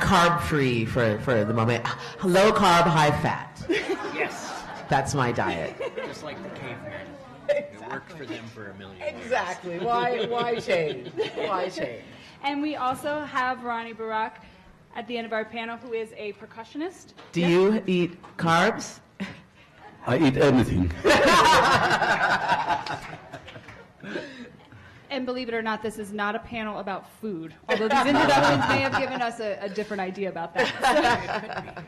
carb-free for the moment. Low carb, high fat. Yes. That's my diet. Just like the cavemen. It worked for them for a million years. Exactly. Why change? Why change? And we also have Ronnie Barak at the end of our panel, who is a percussionist. Do you eat carbs? I eat anything. And believe it or not, this is not a panel about food, although these introductions may have given us a different idea about that.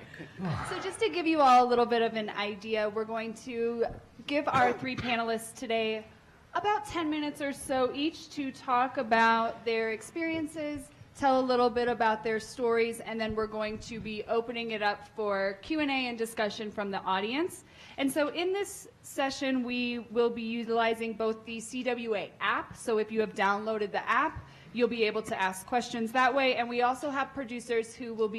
So just to give you all a little bit of an idea, we're going to give our three panelists today about 10 minutes or so each to talk about their experiences, tell a little bit about their stories, and then we're going to be opening it up for Q&A and discussion from the audience. And so in this session, we will be utilizing both the CWA app. So if you have downloaded the app, you'll be able to ask questions that way. And we also have producers who will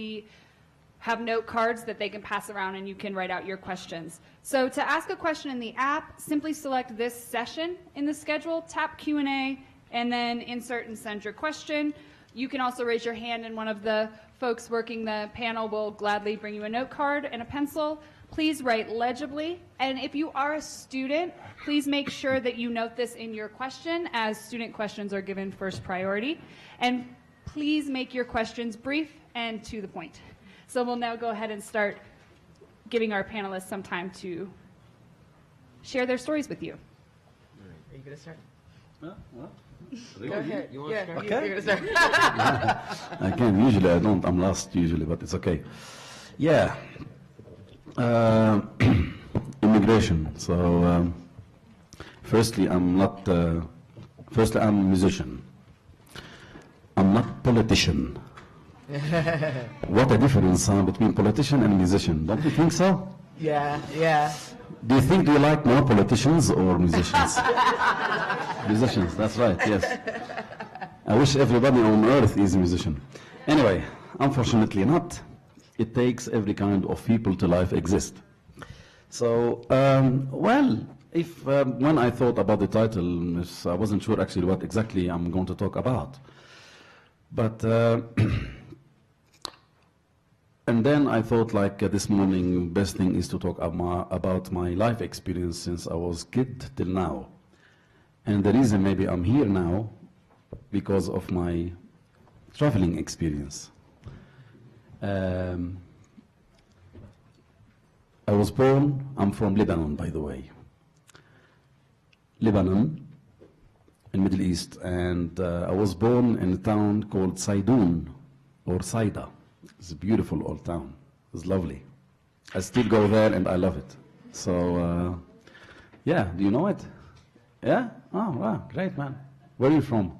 have note cards that they can pass around, and you can write out your questions. So to ask a question in the app, simply select this session in the schedule, tap Q&A, and then insert and send your question. You can also raise your hand, and one of the folks working the panel will gladly bring you a note card and a pencil. Please write legibly, and if you are a student, please make sure that you note this in your question, as student questions are given first priority. And please make your questions brief and to the point. So we'll now go ahead and start giving our panelists some time to share their stories with you. Are you going to start? What? Go ahead. You want to start? Okay. You're going to start. Again, usually I don't. I'm last usually, but it's okay. Yeah. Immigration. So, firstly, I'm a musician. I'm not politician. What a difference between politician and musician. Don't you think so? Yeah. Do you like more politicians or musicians? Musicians, that's right, yes. I wish everybody on earth is a musician. Anyway, unfortunately not. It takes every kind of people to life exist. So, when I thought about the title, I wasn't sure actually what exactly I'm going to talk about. But, and then I thought this morning, best thing is to talk about my life experience since I was kid till now. And the reason maybe I'm here now, because of my traveling experience. I was born, I'm from Lebanon, by the way. Lebanon, in Middle East, and I was born in a town called Saydun, or Saida. It's a beautiful old town. It's lovely. I still go there and I love it. So, yeah, do you know it? Yeah? Oh, wow, great, man. Where are you from?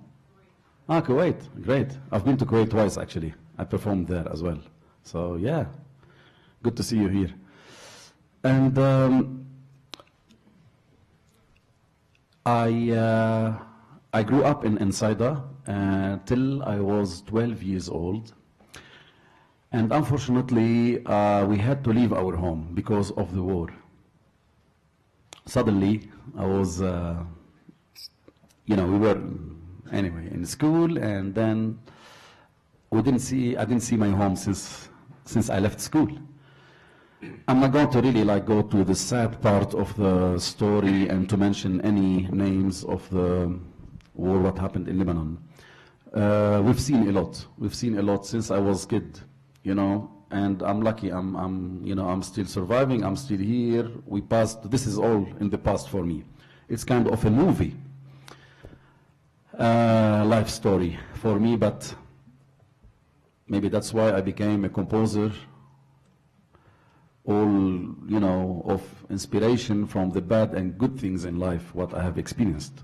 Ah, Kuwait, great. I've been to Kuwait twice, actually. I performed there as well. So, yeah, good to see you here. And I grew up in Saida till I was 12 years old. And unfortunately, we had to leave our home because of the war. Suddenly, I was, we were, anyway, in school, and then I didn't see my home since I left school. I'm not going to really go to the sad part of the story and to mention any names of the war, what happened in Lebanon. We've seen a lot. We've seen a lot since I was a kid, and I'm lucky. I'm still surviving. I'm still here. This is all in the past for me. It's kind of a movie, life story for me, but maybe that's why I became a composer. All, of inspiration from the bad and good things in life, what I have experienced.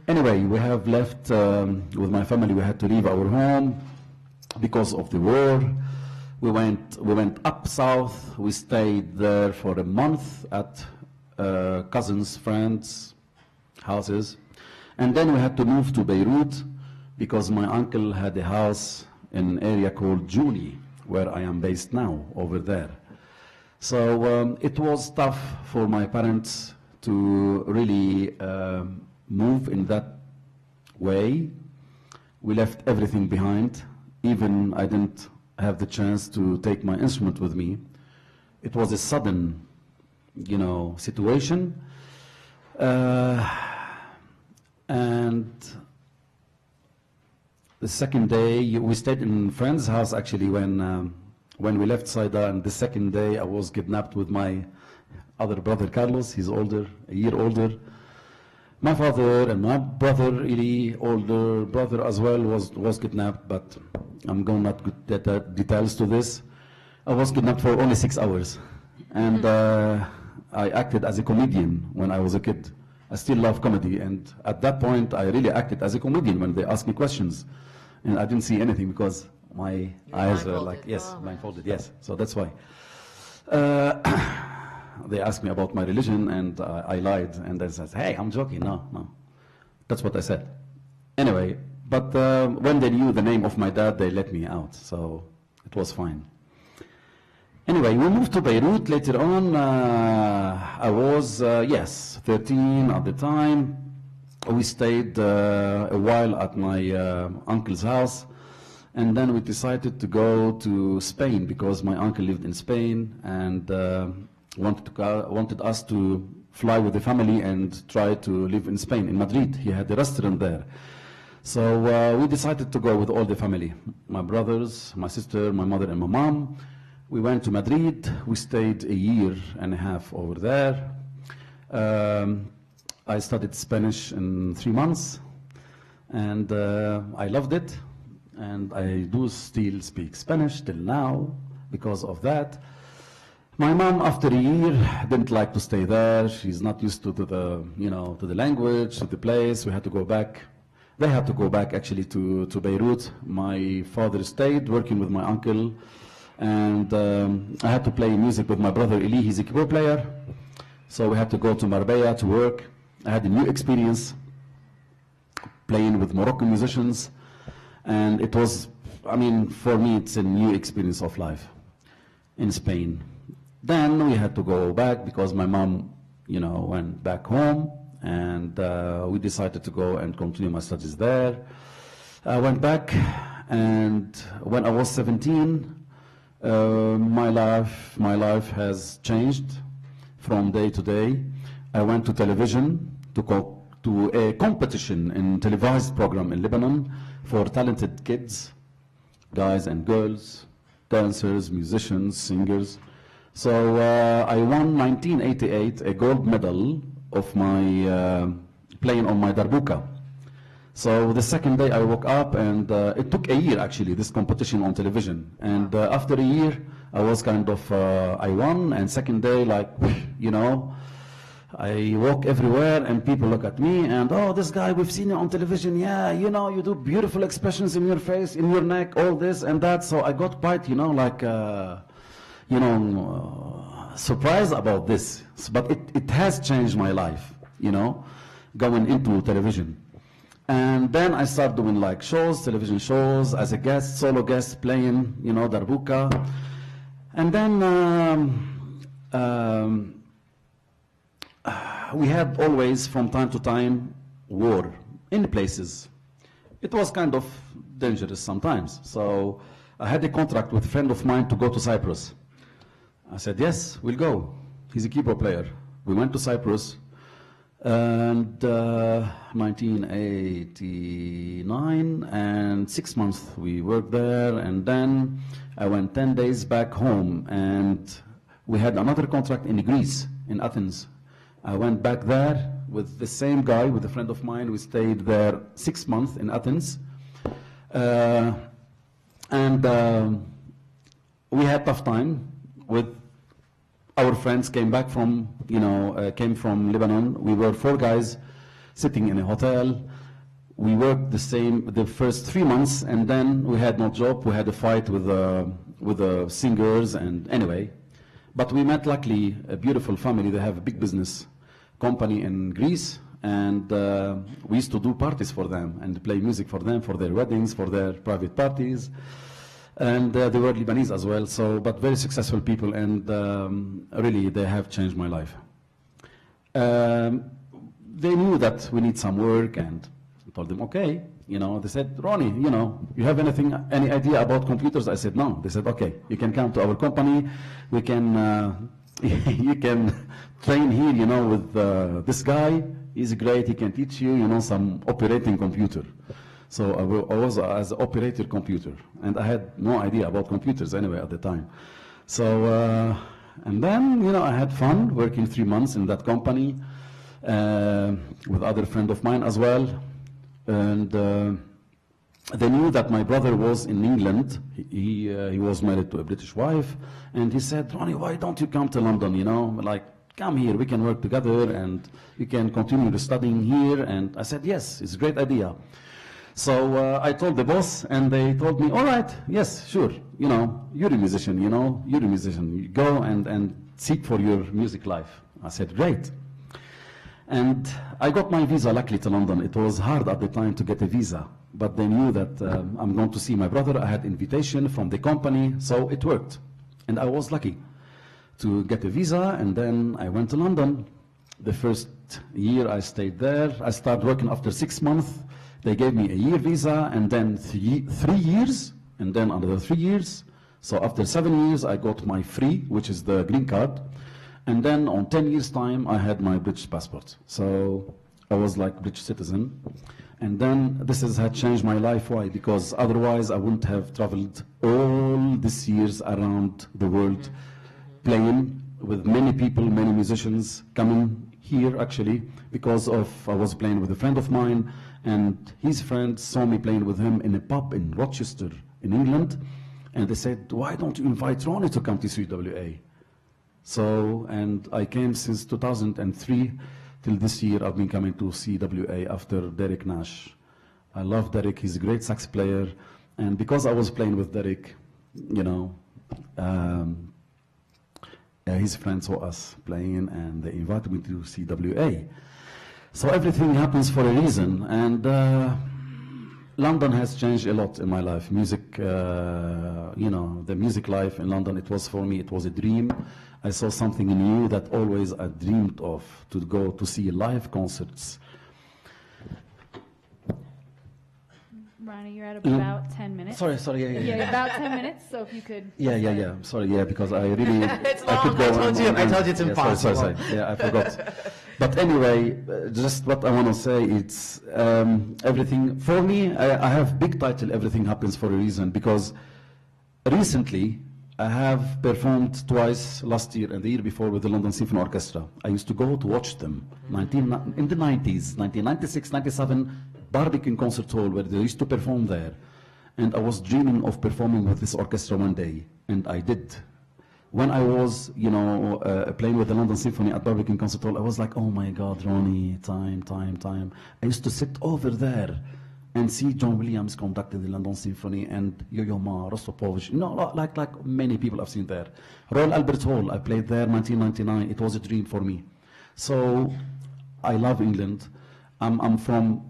Anyway, we have left, with my family, we had to leave our home because of the war. We went up south. We stayed there for a month at cousins, friends' houses. And then we had to move to Beirut because my uncle had a house in an area called Juni, where I am based now, over there. So it was tough for my parents to really move in that way. We left everything behind. Even I didn't have the chance to take my instrument with me. It was a sudden, situation. And the second day, we stayed in a friend's house actually when we left Saida, and the second day I was kidnapped with my other brother Carlos. He's older, a year older. My father and my brother, really older brother as well, was kidnapped, but I'm going not get details to this. I was kidnapped for only 6 hours, and I acted as a comedian when I was a kid. I still love comedy, and at that point I really acted as a comedian when they asked me questions, and I didn't see anything because my eyes were like, yes, blindfolded, yes, so that's why. They asked me about my religion, and I lied, and I said, hey, I'm joking, no. That's what I said. Anyway, but when they knew the name of my dad, they let me out, so it was fine. Anyway, we moved to Beirut later on. I was, 13 at the time. We stayed a while at my uncle's house, and then we decided to go to Spain because my uncle lived in Spain and wanted us to fly with the family and try to live in Spain, in Madrid. He had a restaurant there. So we decided to go with all the family, my brothers, my sister, my mother, and my mom. We went to Madrid. We stayed a year and a half over there. I studied Spanish in 3 months, and I loved it. And I do still speak Spanish till now because of that. My mom, after a year, didn't like to stay there. She's not used to the, to the language, to the place. We had to go back. They had to go back actually to Beirut. My father stayed working with my uncle, and I had to play music with my brother Eli. He's a keyboard player. So we had to go to Marbella to work. I had a new experience playing with Moroccan musicians, and it was, for me, it's a new experience of life in Spain. Then we had to go back because my mom, went back home, and we decided to go and continue my studies there. I went back, and when I was 17, my life has changed from day to day. I went to television to a competition in televised program in Lebanon for talented kids, guys and girls, dancers, musicians, singers. So I won 1988 a gold medal of my playing on my darbuka. So the second day I woke up, and it took a year actually, this competition on television. And after a year, I was kind of, I won, and second day, I walk everywhere and people look at me and, oh, this guy, we've seen you on television, yeah, you do beautiful expressions in your face, in your neck, all this and that. So I got quite, surprised about this. But it has changed my life, going into television. And then I started doing television shows, as a guest, solo guest, playing, darbuka. And then we had always, from time to time, war in places. It was kind of dangerous sometimes. So I had a contract with a friend of mine to go to Cyprus. I said, yes, we'll go. He's a keyboard player. We went to Cyprus. And 1989, and 6 months we worked there, and then I went 10 days back home, and we had another contract in Greece, in Athens. I went back there with the same guy, with a friend of mine. We stayed there 6 months in Athens, and we had tough time with our friends came back from, came from Lebanon. We were 4 guys sitting in a hotel. We worked the first 3 months, and then we had no job. We had a fight with the singers, and anyway. But we met, luckily, a beautiful family. They have a big business company in Greece, and we used to do parties for them and play music for them, for their weddings, for their private parties. And they were Lebanese as well, but very successful people, and really they have changed my life. They knew that we need some work, and I told them, okay, You know, they said, Ronnie, you know, you have any idea about computers? I said, no. They said, okay, you can come to our company. We can, you can train here, you know, with this guy. He's great. He can teach you, you know, some operating computer. So I was as an operator computer, and I had no idea about computers anyway at the time. So, and then, you know, I had fun working 3 months in that company with other friend of mine as well. And they knew that my brother was in England. He was married to a British wife, and he said, Ronnie, why don't you come to London, you know, like, come here, we can work together, and you can continue the studying here. And I said, yes, it's a great idea. So I told the boss, and they told me, all right, yes, sure, you know, you're a musician, you know, you're a musician. You go and seek for your music life. I said, great. And I got my visa, luckily, to London. It was hard at the time to get a visa, but they knew that I'm going to see my brother. I had invitation from the company, so it worked. And I was lucky to get a visa, and then I went to London. The first year I stayed there. I started working after 6 months. They gave me a year visa, and then 3 years, and then another 3 years. So after 7 years, I got my free, which is the green card. And then on 10 years' time, I had my British passport. So I was like British citizen. And then this had changed my life. Why? Because otherwise I wouldn't have traveled all these years around the world playing with many people, many musicians coming here actually because I was playing with a friend of mine, and his friends saw me playing with him in a pub in Rochester in England, and they said, why don't you invite Ronnie to come to CWA? So, and I came since 2003 till this year. I've been coming to CWA after Derek Nash. I love Derek, he's a great sax player, and because I was playing with Derek, you know, his friends saw us playing and they invited me to CWA. So everything happens for a reason, and London has changed a lot in my life. Music, you know, the music life in London, it was for me, it was a dream. I saw something new that always I dreamed of, to go to see live concerts. Ronnie, you're at about 10 minutes. Sorry, Yeah, about 10 minutes, so if you could... Yeah. Sorry, because I really... It's I could long. go I told you it's impossible. Sorry. Yeah, I forgot. But anyway, just what I want to say, it's everything... For me, I have big title, Everything Happens for a Reason, because recently I have performed twice last year and the year before with the London Symphony Orchestra. I used to go to watch them in the 90s, 1996, 97, Barbican Concert Hall, where they used to perform there. And I was dreaming of performing with this orchestra one day, and I did. When I was, you know, playing with the London Symphony at Barbican Concert Hall, I was like, oh my God, Ronnie, time. I used to sit over there and see John Williams conducting the London Symphony, and Yo-Yo Ma, Rostropovich, you know, like many people I've seen there. Royal Albert Hall, I played there 1999. It was a dream for me. So I love England. I'm from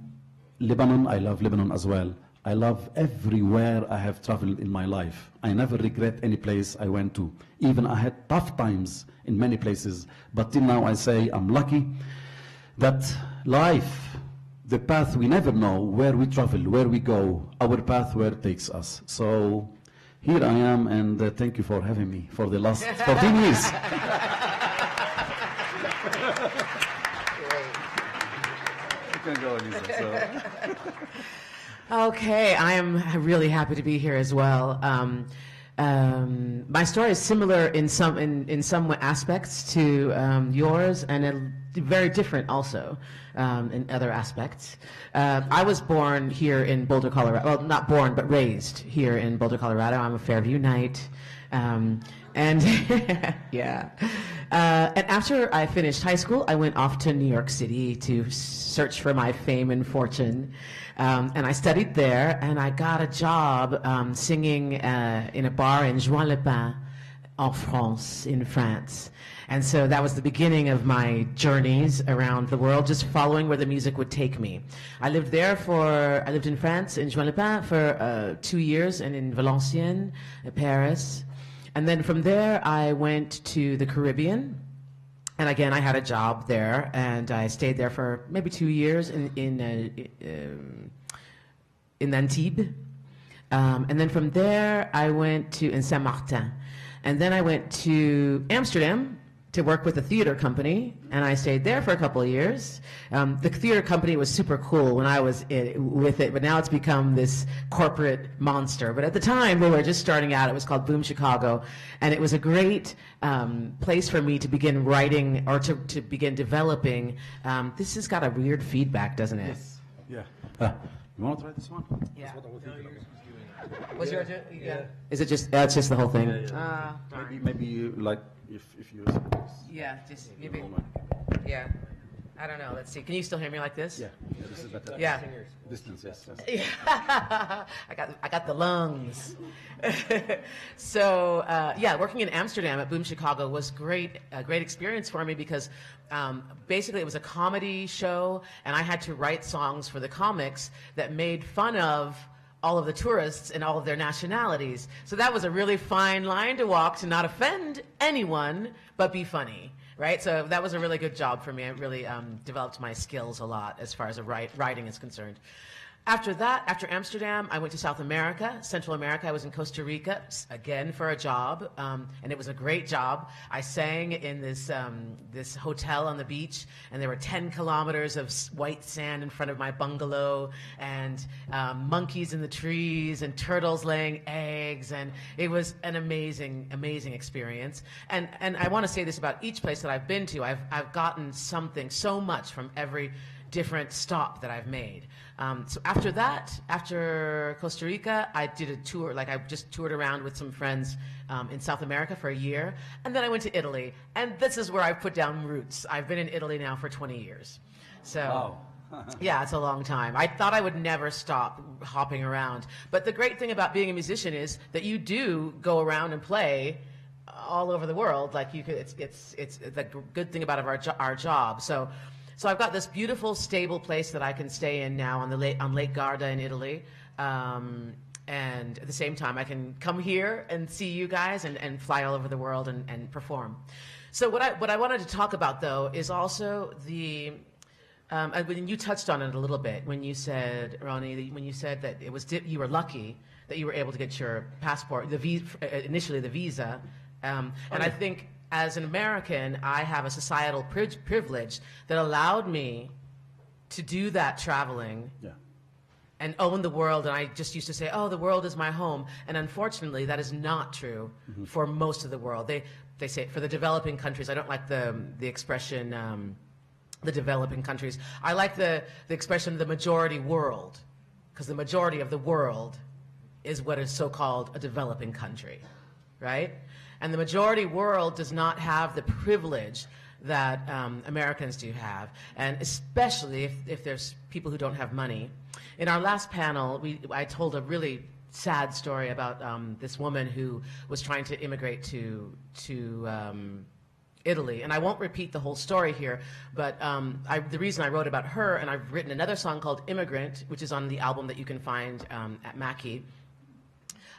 Lebanon. I love Lebanon as well. I love everywhere I have traveled in my life. I never regret any place I went to. Even I had tough times in many places, but till now I say I'm lucky that life, the path, we never know where we travel, where we go, our path, where it takes us. So here I am, and thank you for having me for the last 14 years. You can go, Lisa. Okay, I am really happy to be here as well. My story is similar in some aspects to yours, and very different also in other aspects. I was born here in Boulder, Colorado. Well, not born, but raised here in Boulder, Colorado. I'm a Fairview Knight. And yeah. And after I finished high school, I went off to New York City to search for my fame and fortune. And I studied there, and I got a job singing in a bar in Juan-les-Pins, en France, in France. And so that was the beginning of my journeys around the world, just following where the music would take me. I lived in France, in Juan-les-Pins, for 2 years, and in Valenciennes, Paris. And then from there, I went to the Caribbean. And again, I had a job there, and I stayed there for maybe 2 years in in Antibes. And then from there, I went to in Saint-Martin. And then I went to Amsterdam to work with a theater company, and I stayed there for a couple of years. The theater company was super cool when I was with it, but now it's become this corporate monster. But at the time, they were just starting out. It was called Boom Chicago, and it was a great place for me to begin writing or to begin developing. This has got a weird feedback, doesn't it? Yes. Yeah. You want to try this one? Yeah. That's what I was thinking about. Was yours? Yeah. Is it just? It's just the whole thing. Maybe you like if you. Yeah, just maybe. Yeah. I don't know. Let's see. Can you still hear me like this? Yeah. This is better. Yeah. Distance, yes. Yeah. I got the lungs. So yeah, working in Amsterdam at Boom Chicago was a great experience for me because basically it was a comedy show, and I had to write songs for the comics that made fun of all of the tourists and all of their nationalities. So that was a really fine line to walk to not offend anyone, but be funny, right? So that was a really good job for me. It really developed my skills a lot as far as writing is concerned. After that, after Amsterdam, I went to South America, Central America. I was in Costa Rica, again, for a job, and it was a great job. I sang in this hotel on the beach, and there were 10 kilometers of white sand in front of my bungalow, and monkeys in the trees, and turtles laying eggs, and it was an amazing, amazing experience. And I want to say this about each place that I've been to. I've gotten something, so much from every different stop that I've made. So after that, after Costa Rica, I did a tour, I just toured around with some friends in South America for a year. And then I went to Italy. And this is where I've put down roots. I've been in Italy now for 20 years. So, yeah, it's a long time. I thought I would never stop hopping around. But the great thing about being a musician is that you do go around and play all over the world. Like you could, it's the good thing about our job. So I've got this beautiful, stable place that I can stay in now on Lake Garda in Italy. And at the same time, I can come here and see you guys and fly all over the world and perform. So what I wanted to talk about, though, is also the... when you touched on it a little bit, when you said, Ronnie, when you said that it was you were lucky that you were able to get your passport, initially the visa. And I think... As an American, I have a societal privilege that allowed me to do that traveling and own the world. And I just used to say, oh, the world is my home. And unfortunately, that is not true for most of the world. They say for the developing countries. I don't like the expression, the developing countries. I like the expression the majority world, because the majority of the world is what is so-called a developing country, right? And the majority world does not have the privilege that Americans do have, and especially if there's people who don't have money. In our last panel, I told a really sad story about this woman who was trying to immigrate to Italy. And I won't repeat the whole story here, but the reason I wrote about her, and I've written another song called Immigrant, which is on the album that you can find at Mackie.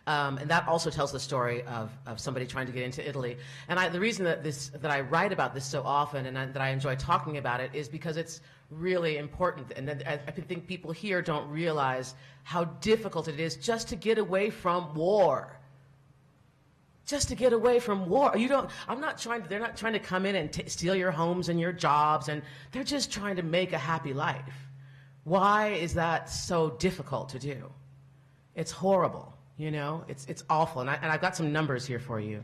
And that also tells the story of somebody trying to get into Italy. And the reason that I write about this so often and that I enjoy talking about it is because it's really important. And I think people here don't realize how difficult it is just to get away from war. Just to get away from war. They're not trying to come in and steal your homes and your jobs, and they're just trying to make a happy life. Why is that so difficult to do? It's horrible. You know, it's awful, and I've got some numbers here for you,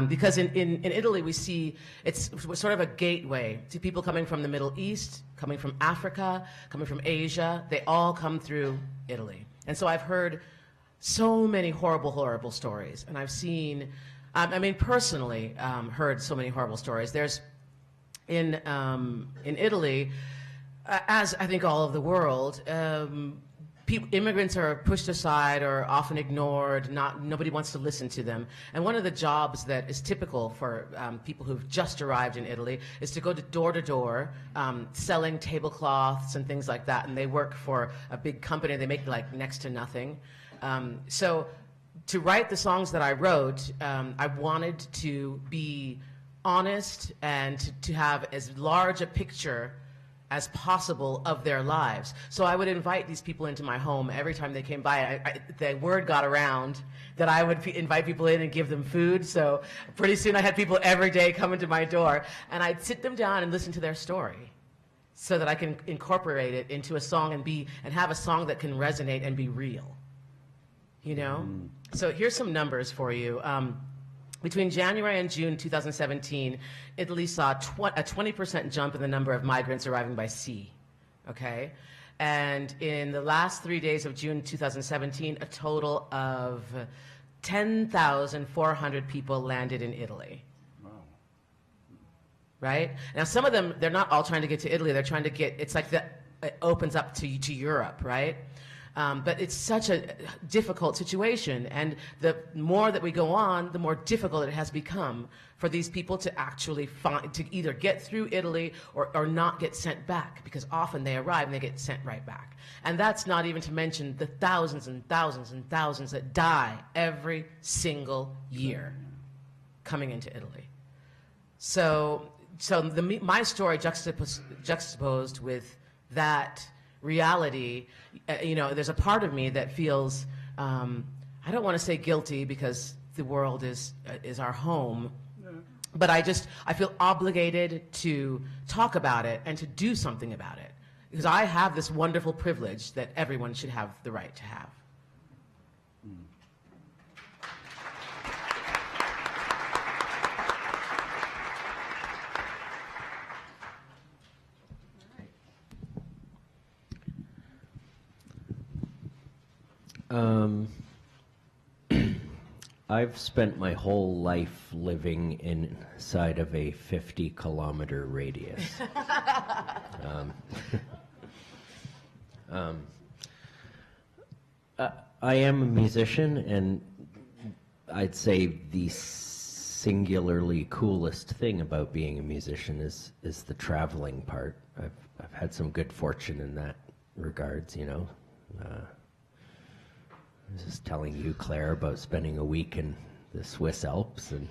because in Italy we see it's sort of a gateway to people coming from the Middle East, coming from Africa, coming from Asia. They all come through Italy, and so I've heard so many horrible stories, and I've seen, personally heard so many horrible stories. There's in Italy, as I think all of the world. Immigrants are pushed aside or often ignored. Nobody wants to listen to them. And one of the jobs that is typical for people who've just arrived in Italy is to go to door, selling tablecloths and things like that. And they work for a big company. They make like next to nothing. So to write the songs that I wrote, I wanted to be honest and to have as large a picture as possible of their lives. So I would invite these people into my home every time they came by. The word got around that I would invite people in and give them food. So pretty soon I had people every day come into my door, and I'd sit them down and listen to their story so that I can incorporate it into a song and have a song that can resonate and be real. You know? So here's some numbers for you. Between January and June 2017, Italy saw a 20% jump in the number of migrants arriving by sea, okay? And in the last 3 days of June 2017, a total of 10,400 people landed in Italy. Wow. Right? Now, some of them, they're not all trying to get to Italy. They're trying to get, it's like it opens up to Europe, right? But it's such a difficult situation, and the more that we go on, the more difficult it has become for these people to actually to either get through Italy or not get sent back, because often they arrive and they get sent right back. And that's not even to mention the thousands and thousands and thousands that die every single year coming into Italy. So my story juxtaposed with that reality, there's a part of me that feels, I don't want to say guilty because the world is our home, but I feel obligated to talk about it and to do something about it, because I have this wonderful privilege that everyone should have the right to have. I've spent my whole life living inside of a 50-kilometer radius. I am a musician, and I'd say the singularly coolest thing about being a musician is the traveling part. I've had some good fortune in that regards, I was just telling you, Claire, about spending a week in the Swiss Alps, and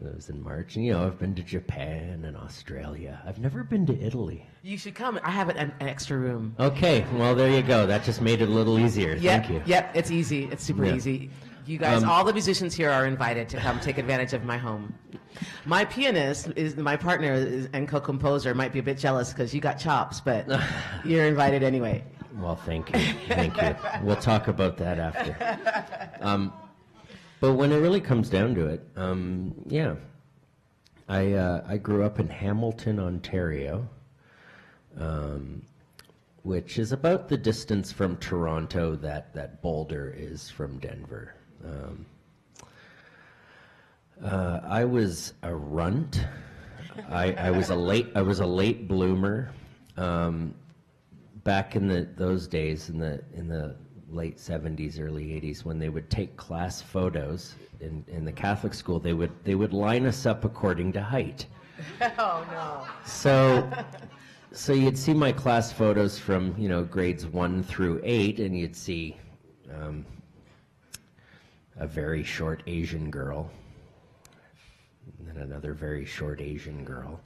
that was in March. And, I've been to Japan and Australia. I've never been to Italy. You should come. I have an extra room. Okay, well, there you go. That just made it a little easier. Thank you. Yep, it's easy. It's super easy. You guys, all the musicians here are invited to come take advantage of my home. My pianist, my partner and co-composer, might be a bit jealous because you got chops, but you're invited anyway. Well, thank you. Thank you. We'll talk about that after. But when it really comes down to it, I grew up in Hamilton, Ontario, which is about the distance from Toronto that Boulder is from Denver. I was a runt. I was a late bloomer. Back in those days, in the late 70s, early 80s, when they would take class photos in the Catholic school, they would line us up according to height. Oh no! So you'd see my class photos from grades 1 through 8, and you'd see a very short Asian girl, and then another very short Asian girl,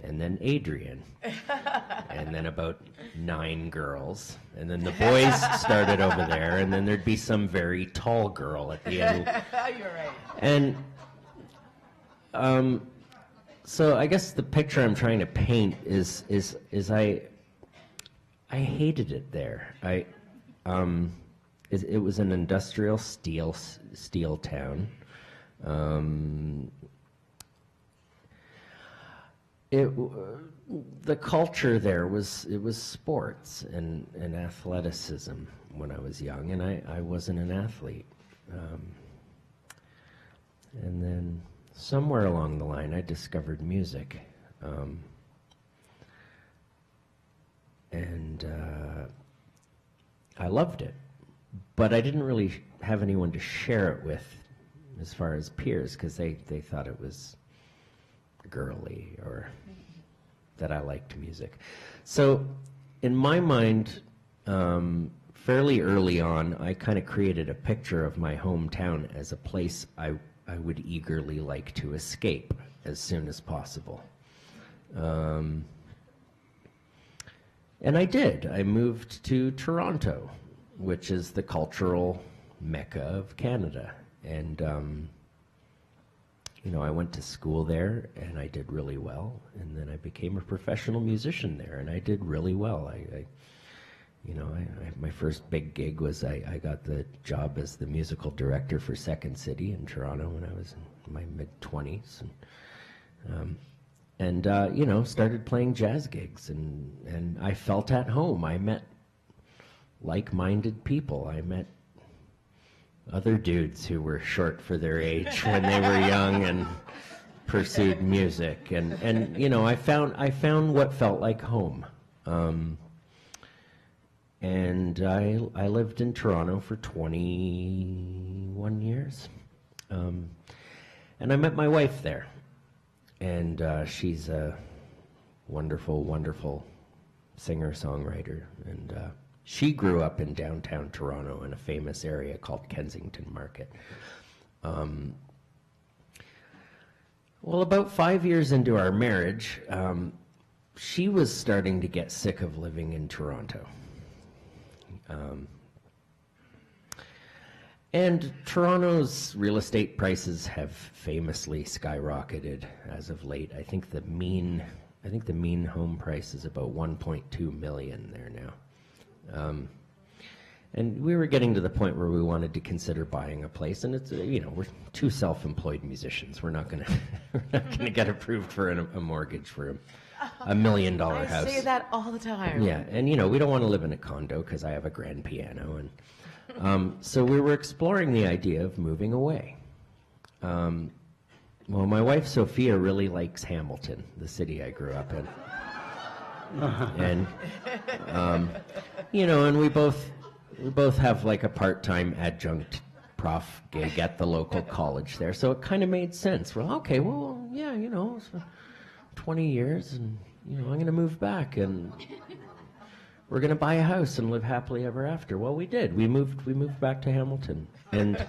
and then Adrian, and then about 9 girls, and then the boys started over there, and then there'd be some very tall girl at the end. You're right. And so I guess the picture I'm trying to paint is I hated it there. It was an industrial steel town. The culture there was sports and athleticism when I was young, and I wasn't an athlete. And then somewhere along the line, I discovered music, and I loved it, but I didn't really have anyone to share it with, as far as peers, because they thought it was girly or that I liked music. So in my mind, fairly early on, I kind of created a picture of my hometown as a place I would eagerly like to escape as soon as possible. And I did. I moved to Toronto, which is the cultural mecca of Canada. And, you know, I went to school there, and I did really well. And then I became a professional musician there, and I did really well. My first big gig was I got the job as the musical director for Second City in Toronto when I was in my mid-20s. And started playing jazz gigs, and I felt at home. I met like-minded people. I met other dudes who were short for their age when they were young and pursued music, and you know, I found what felt like home. And I lived in Toronto for 21 years, and I met my wife there, and she's a wonderful, wonderful singer-songwriter, and she grew up in downtown Toronto in a famous area called Kensington Market. Well, about 5 years into our marriage, she was starting to get sick of living in Toronto. And Toronto's real estate prices have famously skyrocketed as of late. I think the mean home price is about 1.2 million there now. And we were getting to the point where we wanted to consider buying a place, and it's we're two self-employed musicians. We're not gonna get approved for a mortgage for a $1 million house. I say that all the time. Yeah, and we don't want to live in a condo because I have a grand piano, and so we were exploring the idea of moving away. Well, my wife Sophia really likes Hamilton, the city I grew up in. And and we both have like a part-time adjunct prof gig at the local college there, so it kind of made sense. Well, okay, well, yeah, it's 20 years, and I'm going to move back, and we're going to buy a house and live happily ever after. Well, we did. We moved back to Hamilton, and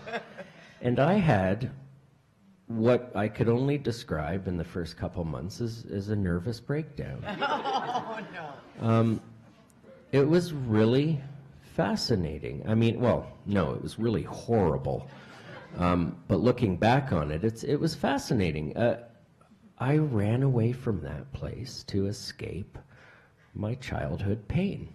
I had what I could only describe in the first couple months as a nervous breakdown. Oh, no. It was really fascinating. I mean, well, no, it was really horrible. But looking back on it, it was fascinating. I ran away from that place to escape my childhood pain.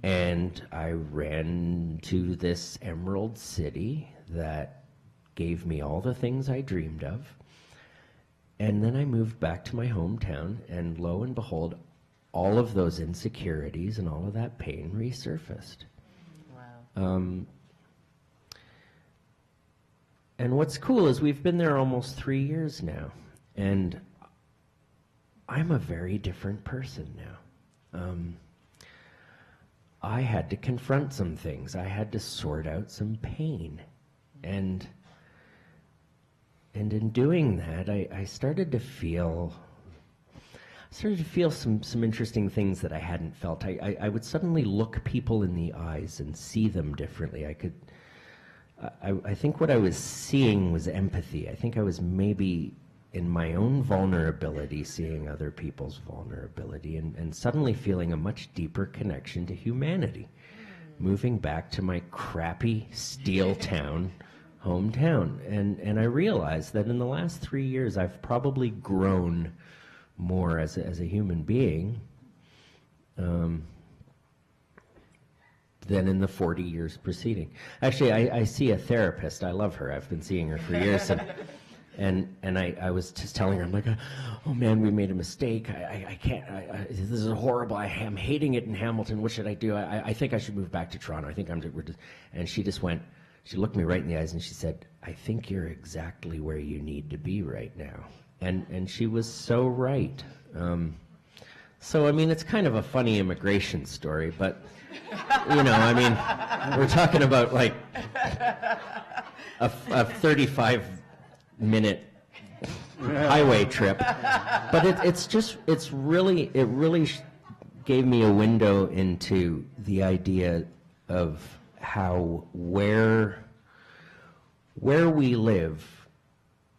And I ran to this emerald city that gave me all the things I dreamed of. And then I moved back to my hometown, and lo and behold, all of those insecurities and all of that pain resurfaced. Wow. And what's cool is we've been there almost 3 years now, and I'm a very different person now. I had to confront some things. I had to sort out some pain. And in doing that, I started to feel some interesting things that I hadn't felt. I would suddenly look people in the eyes and see them differently. I think what I was seeing was empathy. I think I was maybe in my own vulnerability seeing other people's vulnerability, and suddenly feeling a much deeper connection to humanity. Moving back to my crappy steel town hometown. And I realized that in the last 3 years, I've probably grown more as a human being than in the 40 years preceding. Actually, I see a therapist. I love her. I've been seeing her for years. And I was just telling her, I'm like, oh man, we made a mistake. I can't, this is horrible. I'm hating it in Hamilton. What should I do? I think I should move back to Toronto. I think and she just went, she looked me right in the eyes and she said, I think you're exactly where you need to be right now. And she was so right. So, I mean, it's kind of a funny immigration story, but, I mean, we're talking about like a 35-minute highway trip. But it really gave me a window into the idea of how where we live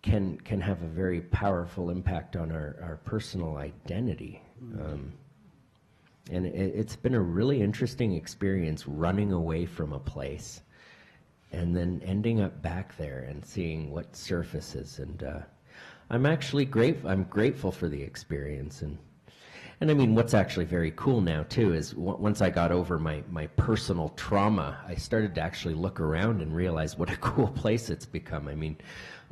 can have a very powerful impact on our personal identity. And it's been a really interesting experience running away from a place and then ending up back there and seeing what surfaces. And I'm actually I'm grateful for the experience. And I mean, what's actually very cool now, too, is once I got over my personal trauma, I started to actually look around and realize what a cool place it's become. I mean,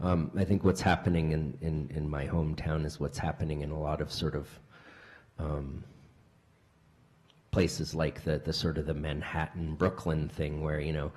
I think what's happening in my hometown is what's happening in a lot of sort of places like the sort of the Manhattan, Brooklyn thing where, you know,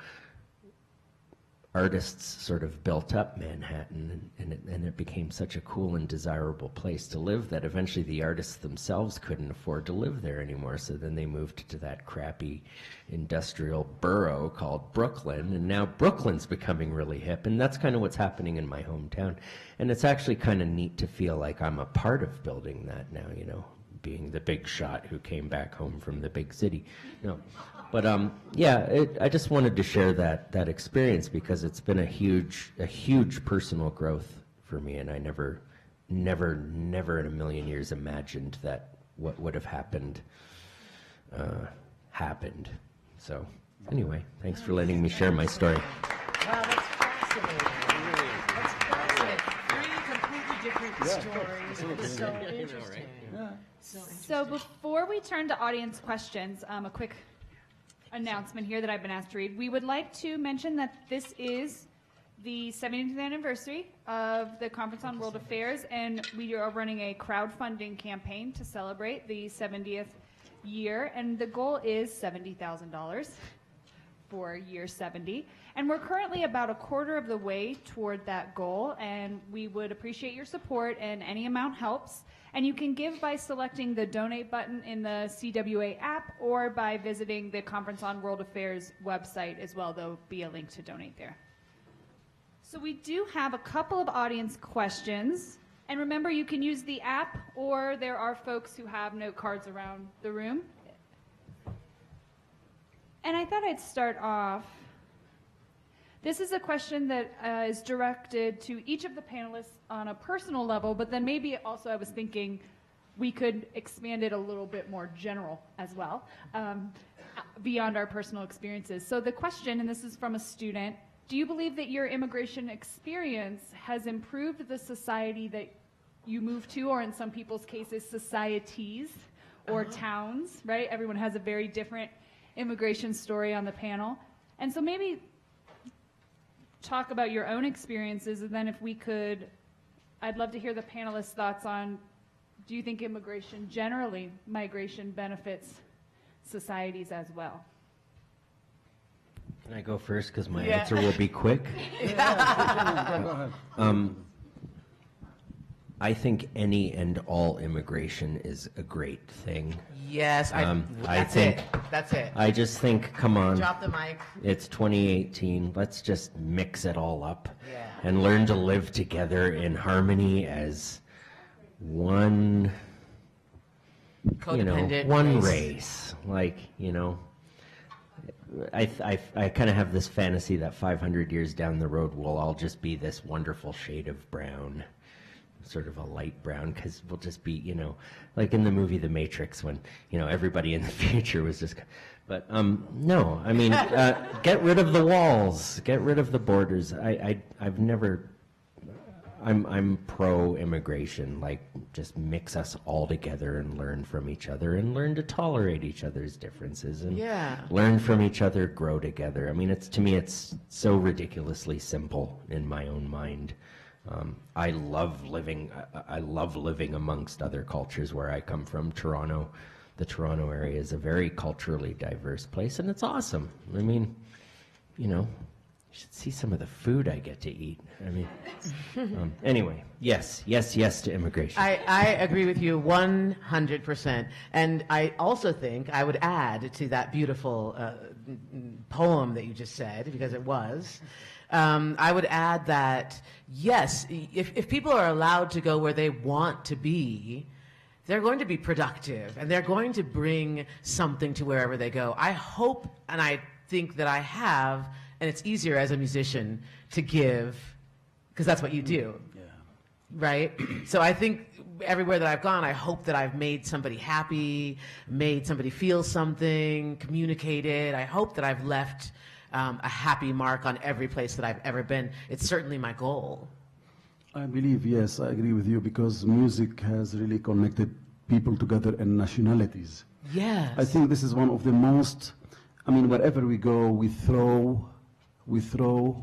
artists sort of built up Manhattan and it became such a cool and desirable place to live that eventually the artists themselves couldn't afford to live there anymore. So then they moved to that crappy industrial borough called Brooklyn, and now Brooklyn's becoming really hip, and that's kind of what's happening in my hometown. And it's actually kind of neat to feel like I'm a part of building that now, you know, being the big shot who came back home from the big city. No. But yeah, I just wanted to share that experience because it's been a huge personal growth for me, and I never in a million years imagined that what would have happened happened. So anyway, thanks for letting me share my story. Wow, that's fascinating. That's fascinating. 3 completely different stories. It's so interesting. So before we turn to audience questions, a quick announcement here that I've been asked to read. We would like to mention that this is the 70th anniversary of the Conference on World Affairs, and we are running a crowdfunding campaign to celebrate the 70th year, and the goal is $70,000 for year 70. And we're currently about a quarter of the way toward that goal, and we would appreciate your support, and any amount helps. And you can give by selecting the donate button in the CWA app or by visiting the Conference on World Affairs website as well. There'll be a link to donate there. So we do have a couple of audience questions. And remember, you can use the app, or there are folks who have note cards around the room. And I thought I'd start off. This is a question that is directed to each of the panelists on a personal level, but then maybe also I was thinking we could expand it a little bit more general as well, beyond our personal experiences. So the question, and this is from a student, do you believe that your immigration experience has improved the society that you moved to, or in some people's cases, societies or towns, right? Everyone has a very different immigration story on the panel. And so maybe talk about your own experiences, and then if we could, I'd love to hear the panelists' thoughts on, do you think immigration generally, migration benefits societies as well? Can I go first, because my answer will be quick? Go ahead. I think any and all immigration is a great thing. Yes, That's it. I just think, come on. Drop the mic. It's 2018. Let's just mix it all up Yeah. and learn to live together in harmony as one, Codependent one race. Like, I kind of have this fantasy that 500 years down the road, we'll all just be this wonderful shade of brown. Sort of a light brown, because we'll just be, like in the movie The Matrix, when, everybody in the future was just, but no, I mean, get rid of the walls, get rid of the borders. I've never, I'm pro-immigration, like just mix us all together and learn from each other and learn to tolerate each other's differences and learn from each other, grow together. I mean, to me, it's so ridiculously simple in my own mind. I love living amongst other cultures where I come from. Toronto, the Toronto area is a very culturally diverse place, and it's awesome. I mean, you should see some of the food I get to eat. I mean, anyway, yes to immigration. I agree with you 100%. And I also think I would add to that beautiful poem that you just said, because it was, I would add that, yes, if people are allowed to go where they want to be, they're going to be productive, and they're going to bring something to wherever they go. I hope, and I think that I have, and it's easier as a musician to give, because that's what you do, right? So I think everywhere that I've gone, I hope that I've made somebody happy, made somebody feel something, communicated. I hope that I've left a happy mark on every place that I've ever been. It's certainly my goal. I believe, yes, I agree with you, because music has really connected people together and nationalities. Yes. I think this is one of the most, I mean, wherever we go, we throw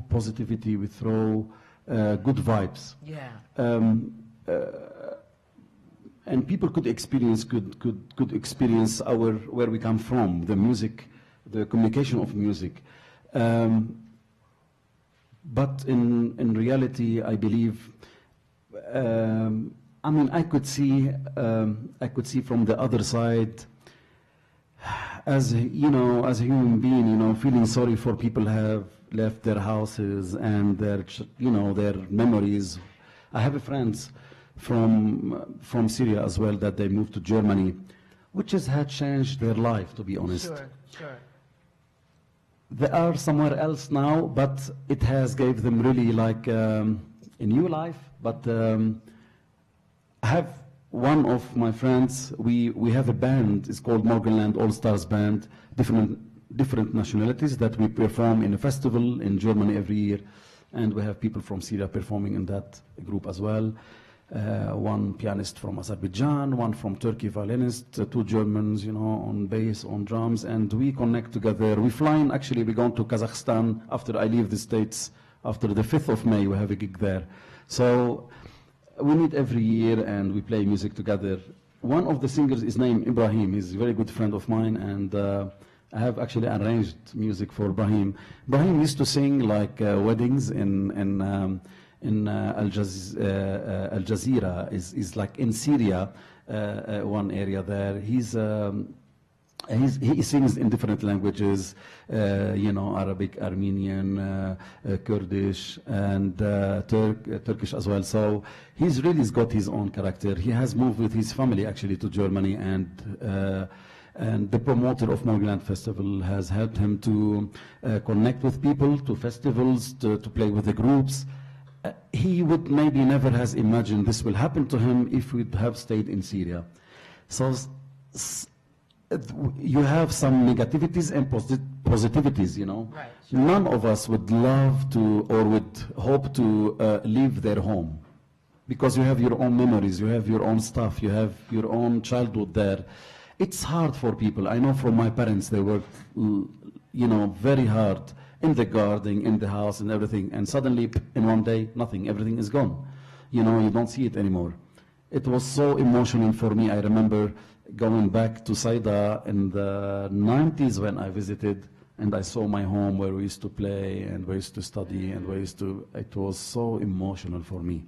positivity, we throw good vibes. Yeah. And people could experience, could experience where we come from, the music, the communication of music. But in reality, I believe, I mean, I could see from the other side, as you know, as a human being, you know, feeling sorry for people who have left their houses and their, you know, their memories. I have friends from Syria as well that they moved to Germany, which had changed their life, to be honest. Sure. They are somewhere else now, but it has gave them really like a new life. But I have one of my friends, we have a band, it's called Morganland All Stars Band, different nationalities that we perform in a festival in Germany every year. And we have people from Syria performing in that group as well. One pianist from Azerbaijan, one from Turkey, violinist, two Germans, you know, on bass, on drums, and we connect together. We fly in, actually, we're going to Kazakhstan after I leave the States. After the 5th of May, we have a gig there. So we meet every year and we play music together. One of the singers is named Ibrahim. He's a very good friend of mine, and I have actually arranged music for Ibrahim. Ibrahim used to sing like weddings in Al Jazeera, is like in Syria, one area there. He sings in different languages, you know, Arabic, Armenian, Kurdish, and Turkish as well. So he's really got his own character. He has moved with his family actually to Germany, and the promoter of Morganland Festival has helped him to connect with people, to festivals, to play with the groups. He would maybe never has imagined this will happen to him if we'd have stayed in Syria. So you have some negativities and positivities, you know. Right, sure. None of us would love to or would hope to leave their home, because you have your own memories, you have your own stuff, you have your own childhood there. It's hard for people. I know from my parents, they worked, you know, very hard in the garden, in the house and everything, and suddenly in one day, nothing, everything is gone. You know, you don't see it anymore. It was so emotional for me. I remember going back to Saida in the 90s when I visited, and I saw my home where we used to play and we used to study and we used to, it was so emotional for me.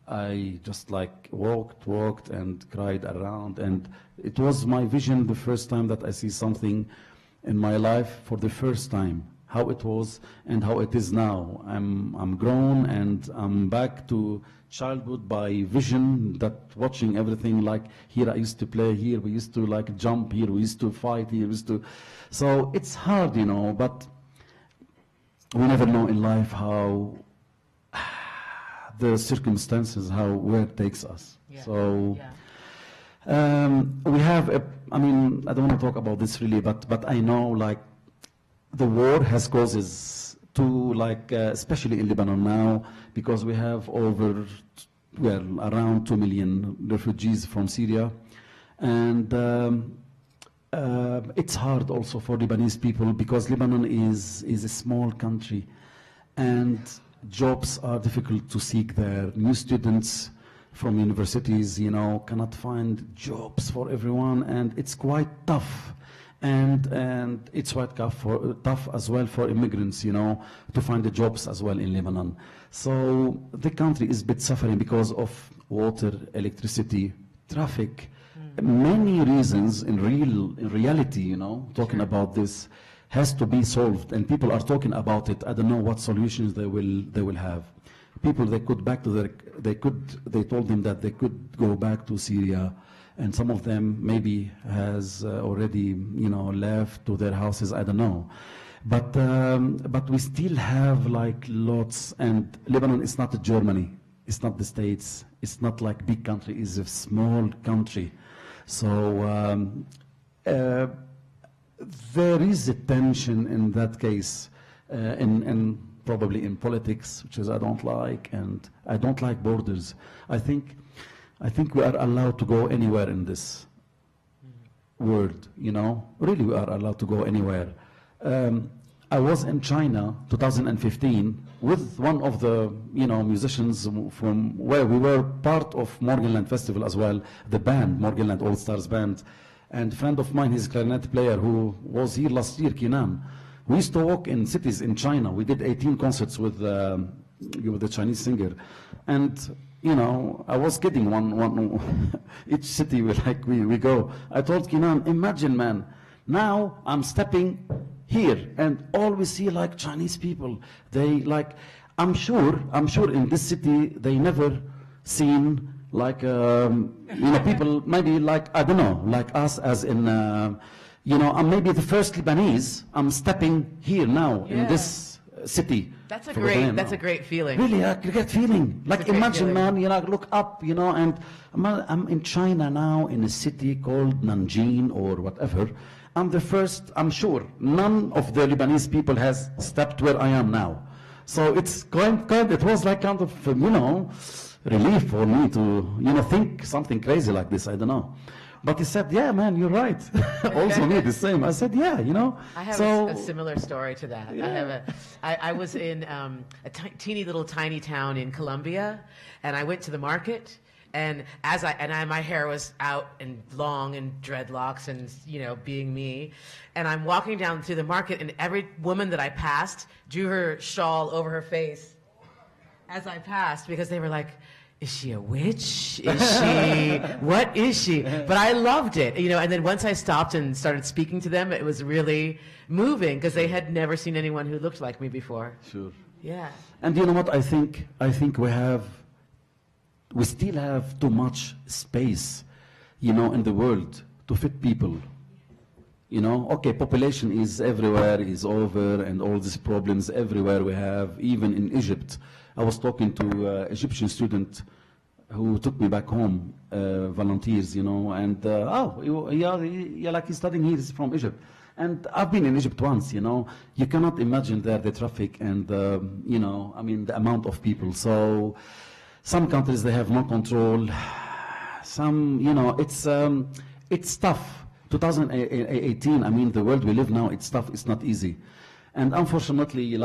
I just like walked and cried around, and it was my vision the first time that I see something in my life for the first time, how it was and how it is now. I'm grown and I'm back to childhood by vision, that watching everything, like here I used to play, here we used to like jump, here we used to fight, here we used to. So it's hard, you know, but we never know in life how the circumstances, where it takes us. Yeah. So we have I mean, I don't want to talk about this really, but I know like the war has causes to like, especially in Lebanon now, because we have around 2 million refugees from Syria. And it's hard also for Lebanese people, because Lebanon is a small country and jobs are difficult to seek there. New students from universities, you know, cannot find jobs for everyone, and it's quite tough. And it's quite tough as well for immigrants, you know, to find the jobs as well in Lebanon. So the country is a bit suffering because of water, electricity, traffic, many reasons in reality, you know, talking about this has to be solved, and people are talking about it. I don't know what solutions they will have. People, they told them that they could go back to Syria, and some of them maybe has already, you know, left to their houses. I don't know, but we still have like lots. And Lebanon is not Germany. It's not the States. It's not like big country. It's a small country. So there is a tension in that case, in probably in politics, which is I don't like, and I don't like borders. I think we are allowed to go anywhere in this world, you know. Really, we are allowed to go anywhere. I was in China 2015 with one of the musicians from where we were part of Morganland Festival as well, the band, Morganland All Stars Band. And a friend of mine, he's a clarinet player who was here last year, Kinan. We used to walk in cities in China. We did 18 concerts with the Chinese singer. And, I was kidding one each city we go. I told Kinan, imagine, man, now I'm stepping here and all we see like Chinese people. They I'm sure in this city they never seen like people maybe like I don't know like us as in I'm maybe the first Lebanese. I'm stepping here now in this city. That's a great feeling. Really, a great feeling. Like imagine, feeling. Man, look up, and I'm in China now in a city called Nanjing or whatever. I'm the first. I'm sure none of the Lebanese people has stepped where I am now. So it's it was like kind of relief for me to think something crazy like this. I don't know. But he said, yeah, man, you're right. Also me, the same. I said, yeah, I have a similar story to that. Yeah. I was in a teeny little tiny town in Colombia, and I went to the market, and my hair was out and long and dreadlocks and, being me. And I'm walking down through the market, and every woman that I passed drew her shawl over her face as I passed because they were like, is she a witch? What is she? But I loved it, and then once I stopped and started speaking to them, it was really moving because they had never seen anyone who looked like me before. Sure. Yeah. And you know what? I think we still have too much space, in the world to fit people. Okay, population is everywhere, is over, and all these problems everywhere we have, even in Egypt. I was talking to an Egyptian student who took me back home, volunteers, and he's studying here, he's from Egypt. And I've been in Egypt once, you cannot imagine there the traffic and, the amount of people. So some countries, they have no control. Some, it's tough. 2018, the world we live now, it's tough, it's not easy. And unfortunately,